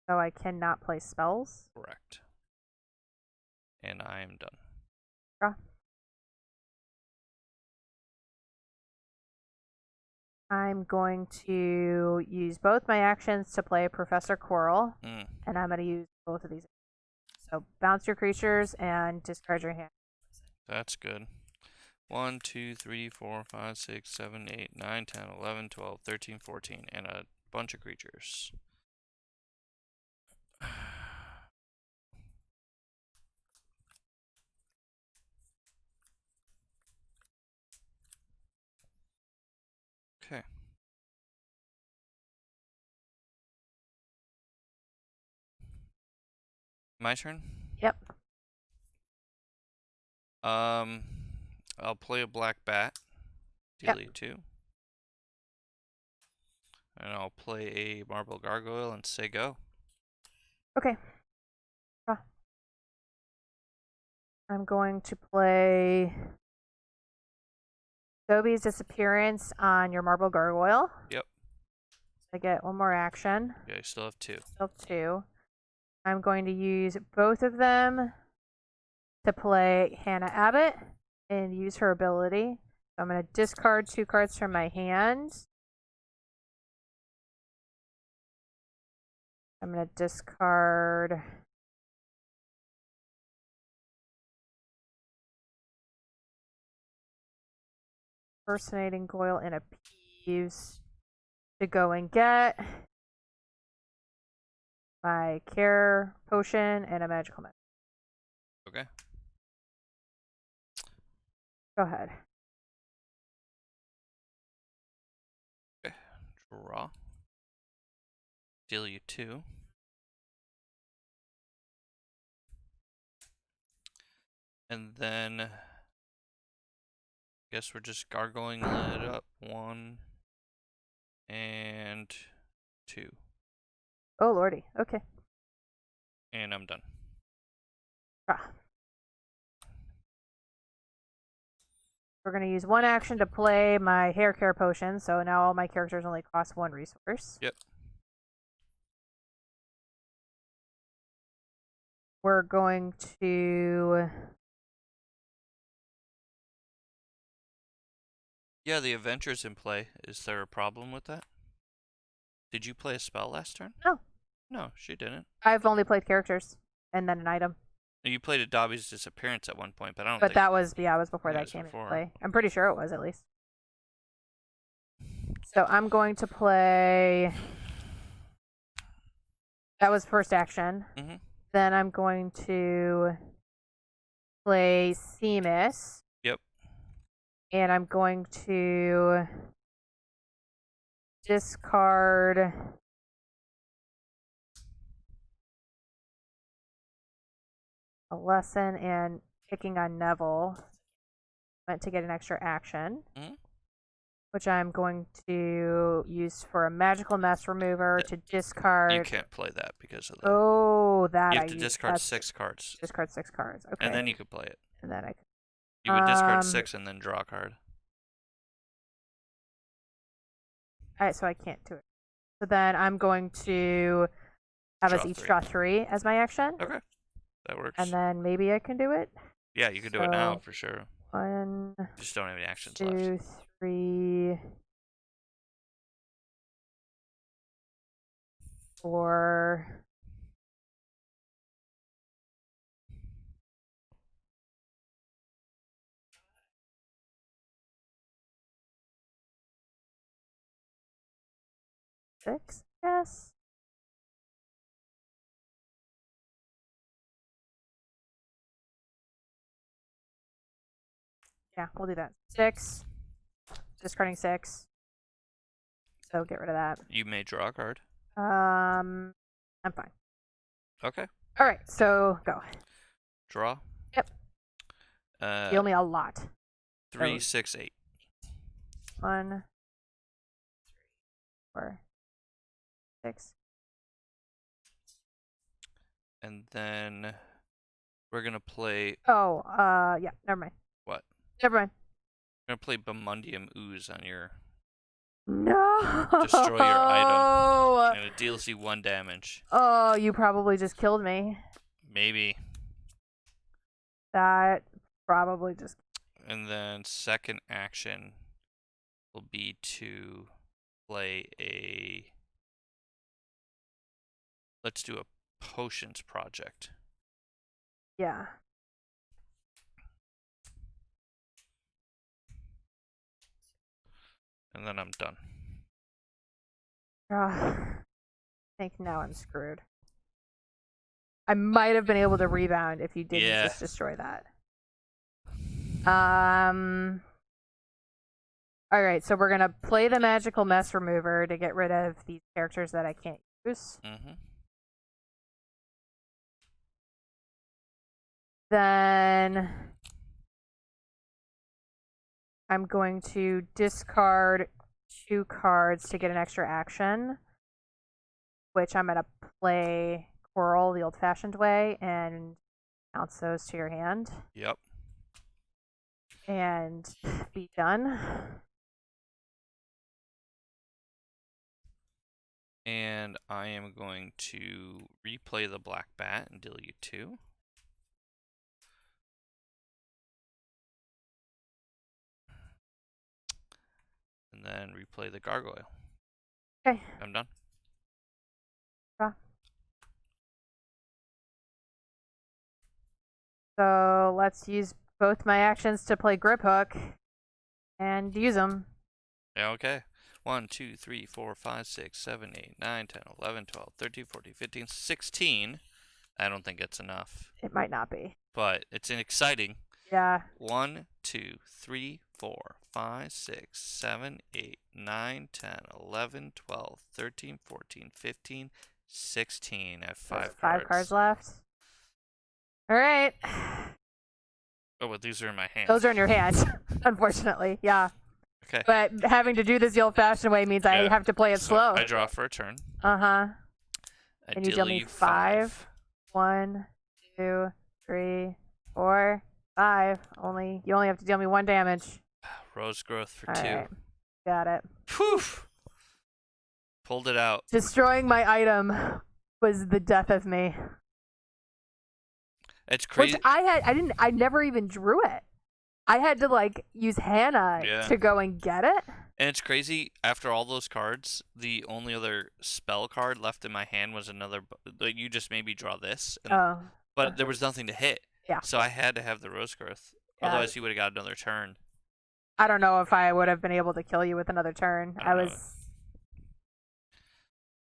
So I cannot play spells. Correct. And I am done. Draw. I'm going to use both my actions to play Professor Quirrell, and I'm going to use both of these. So bounce your creatures and discard your hand. That's good. 1, 2, 3, 4, 5, 6, 7, 8, 9, 10, 11, 12, 13, 14, and a bunch of creatures. Okay. My turn? Yep. I'll play a black bat. Deal you 2. And I'll play a Marble Gargoyle and say go. Okay. I'm going to play Dobby's Disappearance on your Marble Gargoyle. Yep. I get one more action. Yeah, you still have 2. Still have 2. I'm going to use both of them to play Hannah Abbott and use her ability. So I'm going to discard 2 cards from my hand. I'm going to discard Impersonating Goyle and a Peeves to go and get my Care Potion and a Magical Message. Okay. Go ahead. Okay. Draw. Deal you 2. And then guess we're just gargoyling it up. 1 and 2. Oh lordy. Okay. And I'm done. We're going to use 1 action to play my Hair Care Potion, so now all my characters only cost 1 resource. Yep. We're going to... Yeah, the Adventure's in play. Is there a problem with that? Did you play a spell last turn? No. No, she didn't. I've only played characters and then an item. You played a Dobby's Disappearance at one point, but I don't But think... that was, yeah, it was before Yeah, that it was came before. into play. I'm pretty sure it was, at least. So I'm going to play... That was first action. Mm-hmm. Then I'm going to play Seamus. Yep. And I'm going to discard a lesson and picking on Neville. Meant to get an extra action. Mm-hmm. Which I'm going to use for a magical mess remover to discard. You can't play that because of that. Oh, that you I have to discard 6 cards. Discard 6 cards. Okay. And then you could play it. And then I could. You would discard 6 and then draw a card. Alright, so I can't do it. So then I'm going to have us each draw 3 as my action. Okay. That works. And then maybe I can do it. Yeah, you can do it now for sure. 1, You just don't have any actions 2, left. 3, 4. 6, yes. Yeah, we'll do that. 6. Discarding 6. So get rid of that. You may draw a card. I'm fine. Okay. Alright, so go. Draw. Yep. Heal me a lot. 3, 6, 8. 1, 3, 4, 6. And then we're gonna play. Oh, yeah. Never mind. What? Never mind. We're gonna play Bundimun Ooze on your. No. Destroy your item. And it deals you 1 damage. Oh, you probably just killed me. Maybe. That probably just. And then second action will be to play a. Let's do a potions project. Yeah. And then I'm done. I think now I'm screwed. I might have been able to rebound if you didn't just destroy that. Alright, so we're gonna play the magical mess remover to get rid of these characters that I can't use. Mm-hmm. Then I'm going to discard 2 cards to get an extra action, which I'm going to play Quirrell the old-fashioned way and bounce those to your hand Yep. and be done. And I am going to replay the black bat and deal you 2. And then replay the gargoyle. Okay. I'm done. Draw. So let's use both my actions to play Griphook and use them. Yeah, okay. 1, 2, 3, 4, 5, 6, 7, 8, 9, 10, 11, 12, 13, 14, 15, 16. I don't think it's enough. It might not be. But it's exciting. Yeah. 1, 2, 3, 4, 5, 6, 7, 8, 9, 10, 11, 12, 13, 14, 15, 16. I have 5 There's cards. 5 cards left. All right. Oh, but these are in my hand. Those are in your hand, unfortunately. Yeah. Okay. But having to do this the old-fashioned way means I have to play it So slow. I draw for a turn. Uh-huh. I And you deal me 5. 1, 2, 3, 4, 5. You only have to deal me 1 damage. Rose growth for All 2. right. Got it. Whew! Pulled it out. Destroying my item was the death of me. It's crazy. Which I never even drew it. I had to like use Hannah to go and get it. And it's crazy, after all those cards, the only other spell card left in my hand was another, like, you just made me draw this. And, but there was nothing to hit. Yeah. So I had to have the Rose Growth. Yeah. Otherwise, you would have got another turn. I don't know if I would have been able to kill you with another turn. I was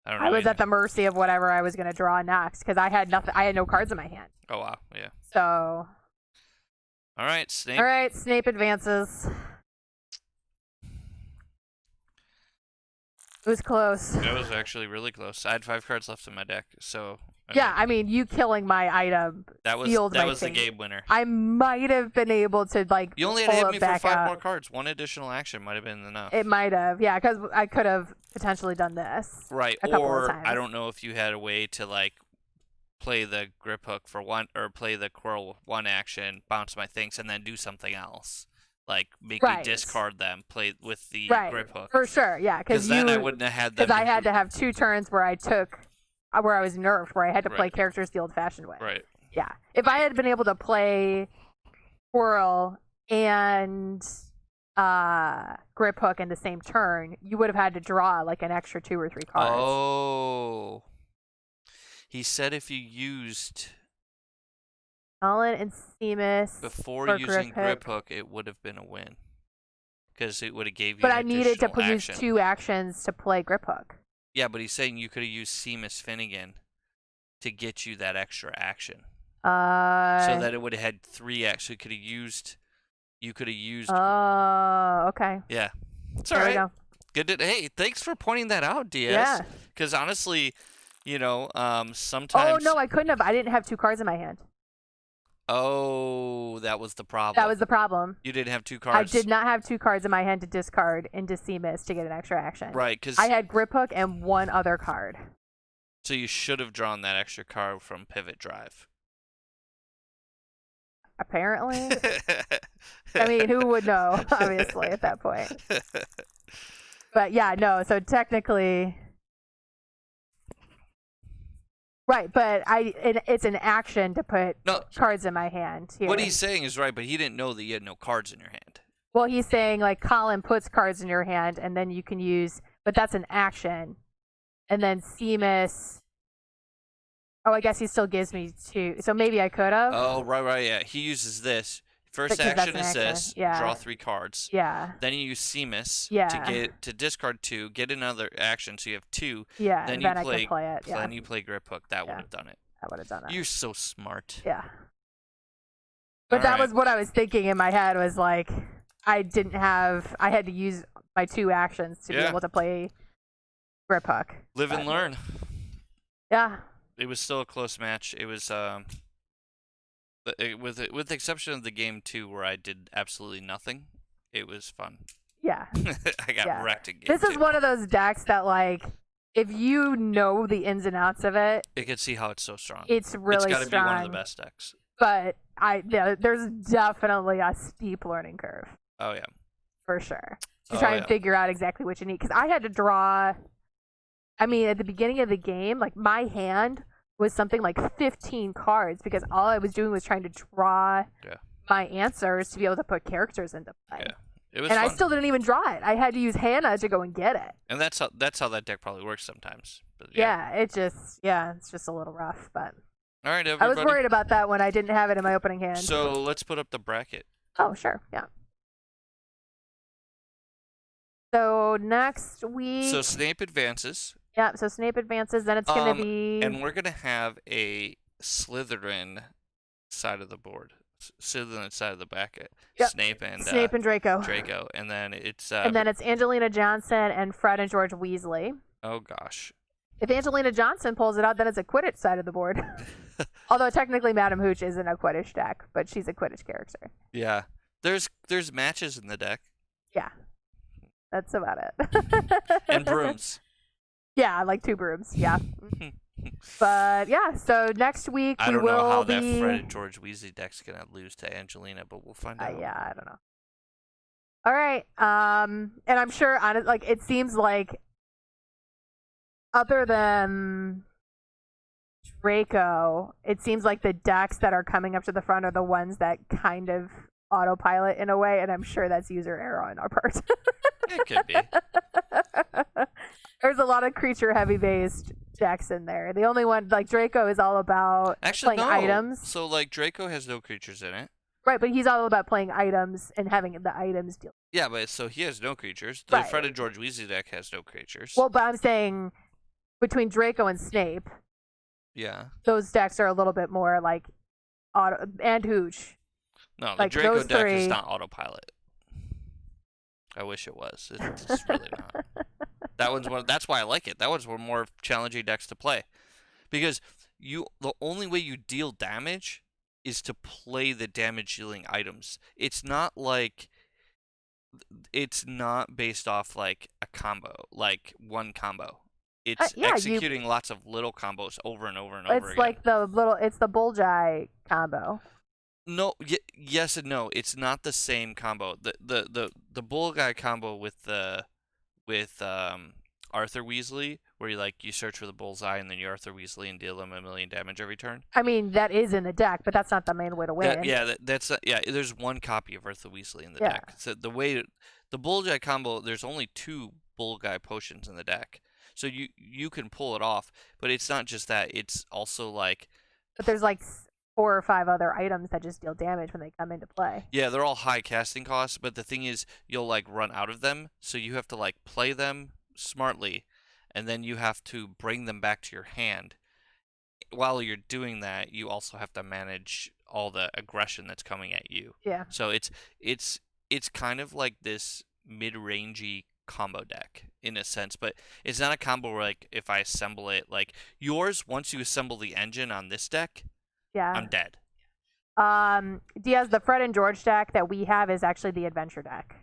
at the mercy of whatever I was going to draw next because I had nothing. I had no cards in my hand. Oh, wow. Yeah. So. All right, Snape. All right, Snape advances. It was close. That was actually really close. I had 5 cards left in my deck, so. I mean, you killing my item sealed my was fate. the game winner. I might have been able to like. You only had to hit me for 5 out. more cards. 1 additional action might have been enough. It might have, yeah, because I could have potentially done this. Right, a couple or of times. I don't know if you had a way to like play the Griphook for 1, or play the Quirrell 1 action, bounce my things, and then do something else. Like make me discard them, play with the Griphook. For sure, yeah, because then I wouldn't have had them. Because I had to have 2 turns where I was nerfed, where I had to play characters the old-fashioned way. Right. Yeah. If I had been able to play Quirrell and Griphook in the same turn, you would have had to draw like an extra 2 or 3 cards. Oh. He said if you used Colin and Seamus before using Griphook, it would have been a win. Because it would have gave you But I needed to use action. 2 actions to play Griphook. Yeah, but he's saying you could have used Seamus Finnigan to get you that extra action. So that it would have had 3 actions. So you could have used. Oh, okay. Yeah. It's all right. Good. Hey, thanks for pointing that out, DS. Yeah. Because honestly, sometimes. Oh, no, I couldn't have. I didn't have 2 cards in my hand. Oh, that was the problem. That was the problem. You didn't have 2 cards. I did not have 2 cards in my hand to discard into Seamus to get an extra action. Right, because I had Griphook and 1 other card. So you should have drawn that extra card from Privet Drive. Apparently. I mean, who would know, obviously, at that point. But yeah, no, so technically. Right, but it's an action to put cards in my hand here. What he's saying is right, but he didn't know that you had no cards in your hand. Well, he's saying, like, Colin puts cards in your hand, and then you can use... But that's an action. And then Seamus... Oh, I guess he still gives me 2. So maybe I could have. Oh, right, yeah. He uses this. First action is this. Yeah. Draw 3 cards. Yeah. Then you use Seamus to discard 2, get another action, so you have 2. Yeah, then I can play it. Yeah. Then you play Griphook. That would have done it. That would have done it. You're so smart. Yeah. But that was what I was thinking in my head was like, I had to use my 2 actions to be able to play Griphook. Live and learn. Yeah. It was still a close match. It was with the exception of the game 2 where I did absolutely nothing. It was fun. Yeah. I got wrecked in game This is 2. one of those decks that like if you know the ins and outs of it, You can see how it's so strong. it's really It's got to be strong. one of the best decks. But there's definitely a steep learning curve. Oh yeah. For sure. To try and figure out exactly what you need. Because I had to draw. I mean, at the beginning of the game, like my hand was something like 15 cards because all I was doing was trying to draw my answers to be able to put characters into play. Yeah. It was and fun. I still didn't even draw it. I had to use Hannah to go and get it. And that's how that deck probably works sometimes. But, it's just a little rough. But all right, everybody. I was worried about that when I didn't have it in my opening hand. So let's put up the bracket. Oh, sure. Yeah. So next week. So Snape advances. Yeah, so Snape advances, then it's going to be... And we're going to have a Slytherin side of the board. Slytherin side of the bracket. Yep. Snape and Draco. Draco. And then it's... and then it's Angelina Johnson and Fred and George Weasley. Oh, gosh. If Angelina Johnson pulls it out, then it's a Quidditch side of the board. Although technically Madam Hooch isn't a Quidditch deck, but she's a Quidditch character. Yeah. There's matches in the deck. Yeah. That's about it. And brooms. Yeah, like 2 brooms. Yeah. But yeah, so next week I don't we will know how be... that Fred and George Weasley deck's gonna lose to Angelina, but we'll find out. Yeah, I don't know. All right. And I'm sure it seems like other than Draco, it seems like the decks that are coming up to the front are the ones that kind of autopilot in a way, and I'm sure that's user error on our part. It could be. There's a lot of creature heavy based decks in there. The only one, like Draco, is all about playing items. So like Draco has no creatures in it. Right, but he's all about playing items and having the items deal. Yeah, but so he has no creatures. The Fred and George Weasley deck has no creatures. Well, but I'm saying between Draco and Snape, those decks are a little bit more like auto and Hooch. No, the Draco deck is not autopilot. I wish it was. It's really not. That's why I like it. That one's one more challenging decks to play, because the only way you deal damage is to play the damage dealing items. It's not based off like a combo, like one combo. It's executing lots of little combos over and over and over again. It's like it's the Bullseye combo. No, yes and no. It's not the same combo. The bull guy combo with Arthur Weasley, where you search for the bullseye and then you Arthur Weasley and deal them 1 million damage every turn. I mean, that is in the deck, but that's not the main way to win. There's one copy of Arthur Weasley in the deck. So the bull guy combo, there's only 2 bull guy potions in the deck, so you can pull it off. But it's not just that. It's also But there's 4 or 5 other items that just deal damage when they come into play. Yeah, they're all high casting costs, but the thing is, you'll run out of them, so you have to play them smartly, and then you have to bring them back to your hand. While you're doing that, you also have to manage all the aggression that's coming at you. Yeah. So it's kind of like this mid-rangey combo deck in a sense, but it's not a combo where if I assemble it yours, once you assemble the engine on this deck, I'm dead. Diaz, the Fred and George deck that we have is actually the adventure deck.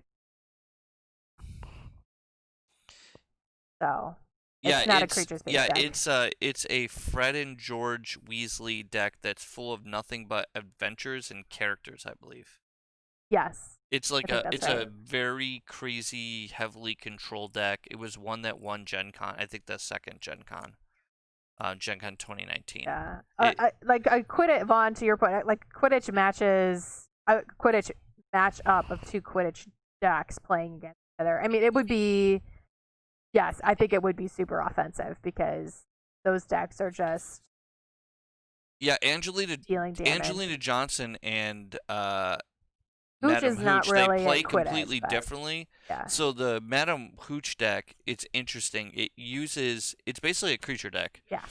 So it's not a creatures based deck. It's a Fred and George Weasley deck that's full of nothing but adventures and characters, I believe. Yes. It's a very crazy, heavily controlled deck. It was one that won Gen Con. I think the second Gen Con. Gen Con 2019. Yeah. Quidditch, Vaughn, to your point, Quidditch matches, Quidditch match up of 2 Quidditch decks playing against each other. I mean, it would be, yes, I think it would be super offensive because those decks are just dealing damage. Angelina Johnson and Hooch is not really they play Quidditch, completely differently. Yeah. So the Madam Hooch deck, it's interesting. It's basically a creature deck. Yeah.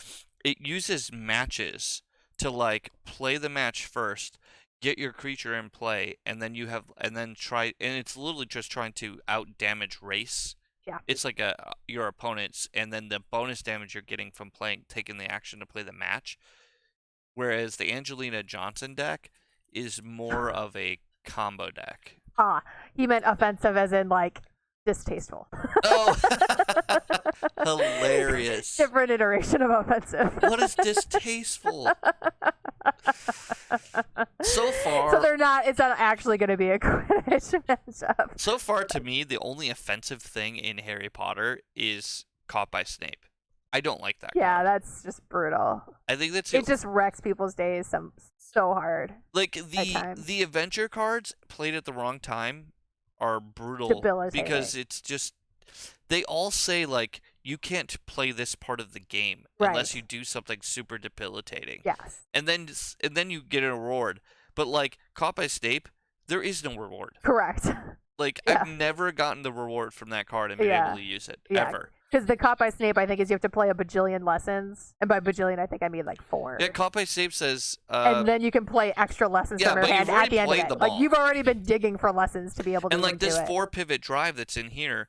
It uses matches to play the match first, get your creature in play, and then it's literally just trying to out damage race. Yeah. It's like your opponent's, and then the bonus damage you're getting from taking the action to play the match. Whereas the Angelina Johnson deck is more of a combo deck. He meant offensive as in distasteful. Oh, hilarious. Different iteration of offensive. What is distasteful? So far, So it's not actually going to be a Quidditch matchup. So far, to me, the only offensive thing in Harry Potter is Caught by Snape. I don't like that. Yeah, card. that's just brutal. I think that's it. Just wrecks people's days so hard. Like the adventure cards played at the wrong time are brutal. Debilitating. Because it's just they all say like you can't play this part of the game right. unless you do something super debilitating. Yes. And then you get a reward. But like Caught by Snape, there is no reward. Correct. Like I've never gotten the reward from that card and been able to use it ever. Because the Caught by Snape, I think, is you have to play a bajillion lessons, and by bajillion, I think I mean like 4. Yeah, Caught by Snape says. And then you can play extra lessons from your hand at the end of it. Like you've already been digging for lessons to be able to. And like this do 4 pivot drive that's in here,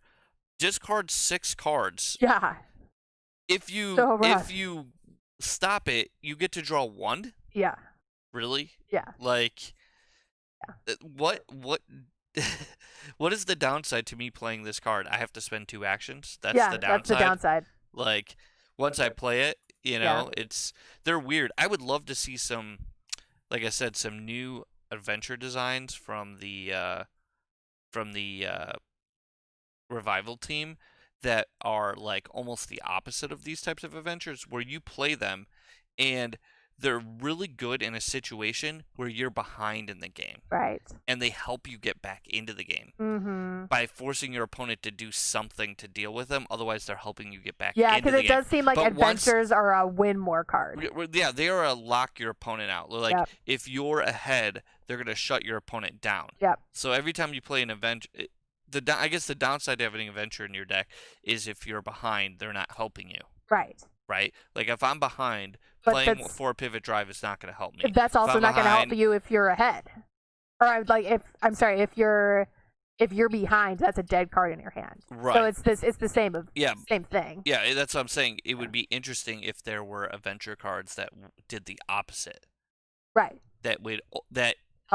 discard 6 cards. Yeah. If you stop it, you get to draw 1. Yeah. Really? Yeah. Like. Yeah. What? What is the downside to me playing this card? I have to spend 2 actions. That's the downside. That's the downside. Like once I play it, they're weird. I would love to see some, like I said, some new adventure designs from the revival team that are like almost the opposite of these types of adventures, where you play them and they're really good in a situation where you're behind in the game. Right. And they help you get back into the game by forcing your opponent to do something to deal with them. Otherwise, they're helping you get back into the game. Yeah, because it does seem like adventures are a win more card. Yeah, they are a lock your opponent out. Like, if you're ahead, they're going to shut your opponent down. Yep. So every time you play an adventure, I guess the downside to having an adventure in your deck is if you're behind, they're not helping you. Right. Right? Like, if I'm behind, playing 4 pivot drive is not going to help me. That's also not going to help you if you're ahead. Or if you're behind, that's a dead card in your hand. Right. So it's the same thing. Yeah, that's what I'm saying. It would be interesting if there were adventure cards that did the opposite. Right.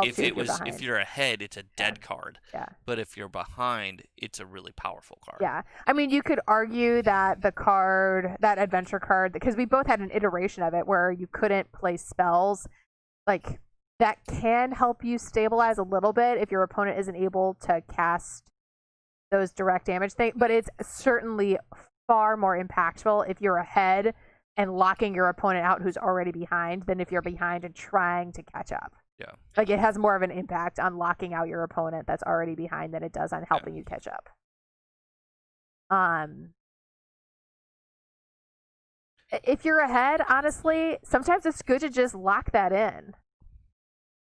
If you're ahead, it's a dead card. Yeah. But if you're behind, it's a really powerful card. Yeah. I mean, you could argue that that adventure card, because we both had an iteration of it where you couldn't play spells, like that can help you stabilize a little bit if your opponent isn't able to cast those direct damage things. But it's certainly far more impactful if you're ahead and locking your opponent out who's already behind than if you're behind and trying to catch up. Yeah. Like it has more of an impact on locking out your opponent that's already behind than it does on helping you catch up. If you're ahead, honestly, sometimes it's good to just lock that in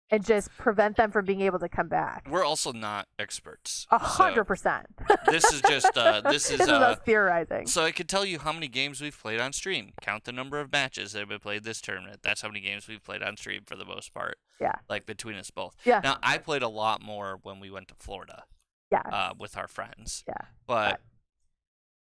and just prevent them from being able to come back. We're also not experts. 100%. This is just this is us theorizing. So I could tell you how many games we've played on stream. Count the number of matches that have been played this tournament. That's how many games we've played on stream for the most part. Yeah. Like between us both. Yeah. Now I played a lot more when we went to Florida. Yeah. With our friends. Yeah. But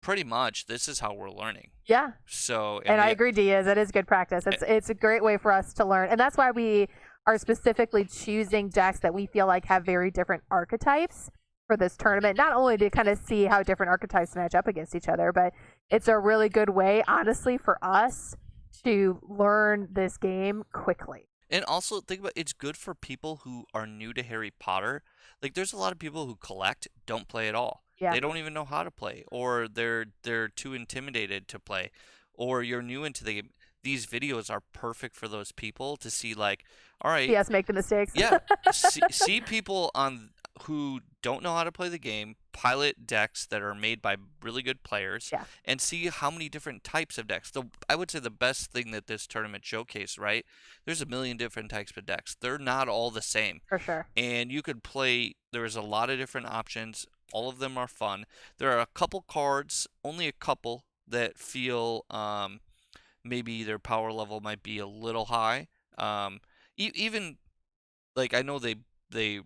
pretty much this is how we're learning. Yeah. So and I agree, Diaz. It is good practice. It's a great way for us to learn, and that's why we are specifically choosing decks that we feel like have very different archetypes for this tournament, not only to kind of see how different archetypes match up against each other, but it's a really good way, honestly, for us to learn this game quickly. And also, think about it's good for people who are new to Harry Potter. Like, there's a lot of people who collect, don't play at all. Yeah. They don't even know how to play, or they're too intimidated to play, or you're new into the game. These videos are perfect for those people to see, like, all right. See us make the mistakes. Yeah. see people who don't know how to play the game, pilot decks that are made by really good players, and see how many different types of decks. I would say the best thing that this tournament showcased, right? There's a million different types of decks. They're not all the same. For sure. And you could play, there's a lot of different options. All of them are fun. There are a couple cards, only a couple, that feel maybe their power level might be a little high. Even, like, I know they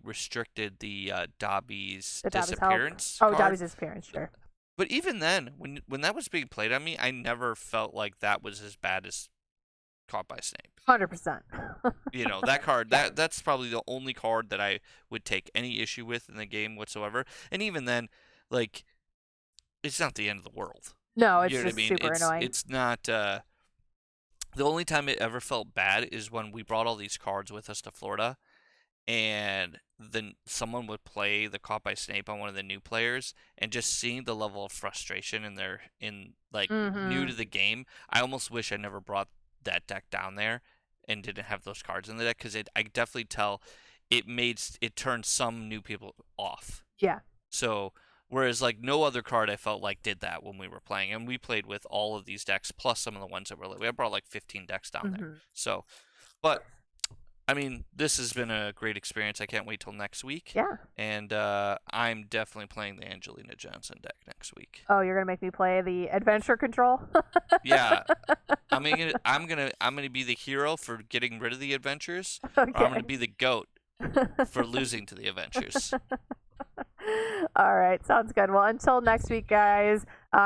restricted the Dobby's Disappearance card. Dobby's Disappearance, sure. But even then, when that was being played on me, I never felt like that was as bad as Caught by Snape. 100%. That card, that's probably the only card that I would take any issue with in the game whatsoever. And even then, like, it's not the end of the world. No, it's You know what I just mean? super annoying. It's not. The only time it ever felt bad is when we brought all these cards with us to Florida, and then someone would play the Caught by Snape on one of the new players, and just seeing the level of frustration new to the game. I almost wish I never brought that deck down there and didn't have those cards in the deck, because I definitely tell it turned some new people off. Yeah. So whereas like no other card I felt like did that when we were playing, and we played with all of these decks plus some of the ones that were we brought like 15 decks down there. So, but I mean, this has been a great experience. I can't wait till next week. Yeah. And I'm definitely playing the Angelina Johnson deck next week. Oh, you're gonna make me play the adventure control? Yeah. I'm gonna be the hero for getting rid of the adventures. Okay. Or I'm gonna be the goat for losing to the adventures. All right, sounds good. Well, until next week, guys,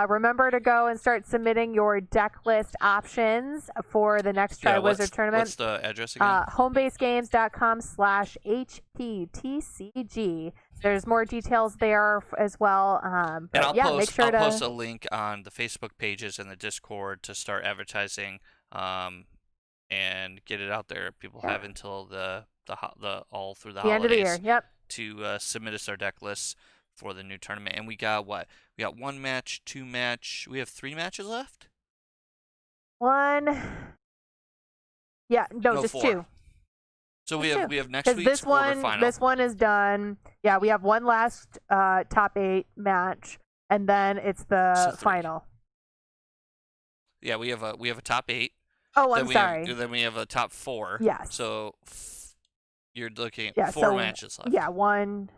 remember to go and start submitting your deck list options for the next Triwizard tournament. What's the address again? homebasegames.com/HPTCG. There's more details there as well. And I'll post a link on the Facebook pages and the Discord to start advertising and get it out there. People have until the all through the holidays end of the year. Yep. To submit us our deck lists for the new tournament. And we got what? We got 1 match, 2 match. We have 3 matches left? 1. Yeah, no, just 4. 2. So we have next week's this quarterfinal. This one is done. Yeah, we have one last top 8 match, and then it's the final. Yeah, we have a top 8. Oh, I'm sorry. Then we have a top 4. Yes. So you're looking at 4 matches left. Yeah, 1,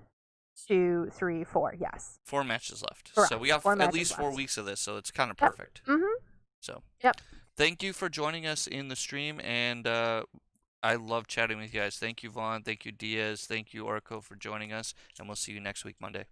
2, 3, 4. Yes. 4 matches left. Correct. So we got at least 4 weeks of this, so it's kind of perfect. So. Yep. Thank you for joining us in the stream, and I love chatting with you guys. Thank you, Vaughn. Thank you, Diaz. Thank you, Orko, for joining us, and we'll see you next week, Monday.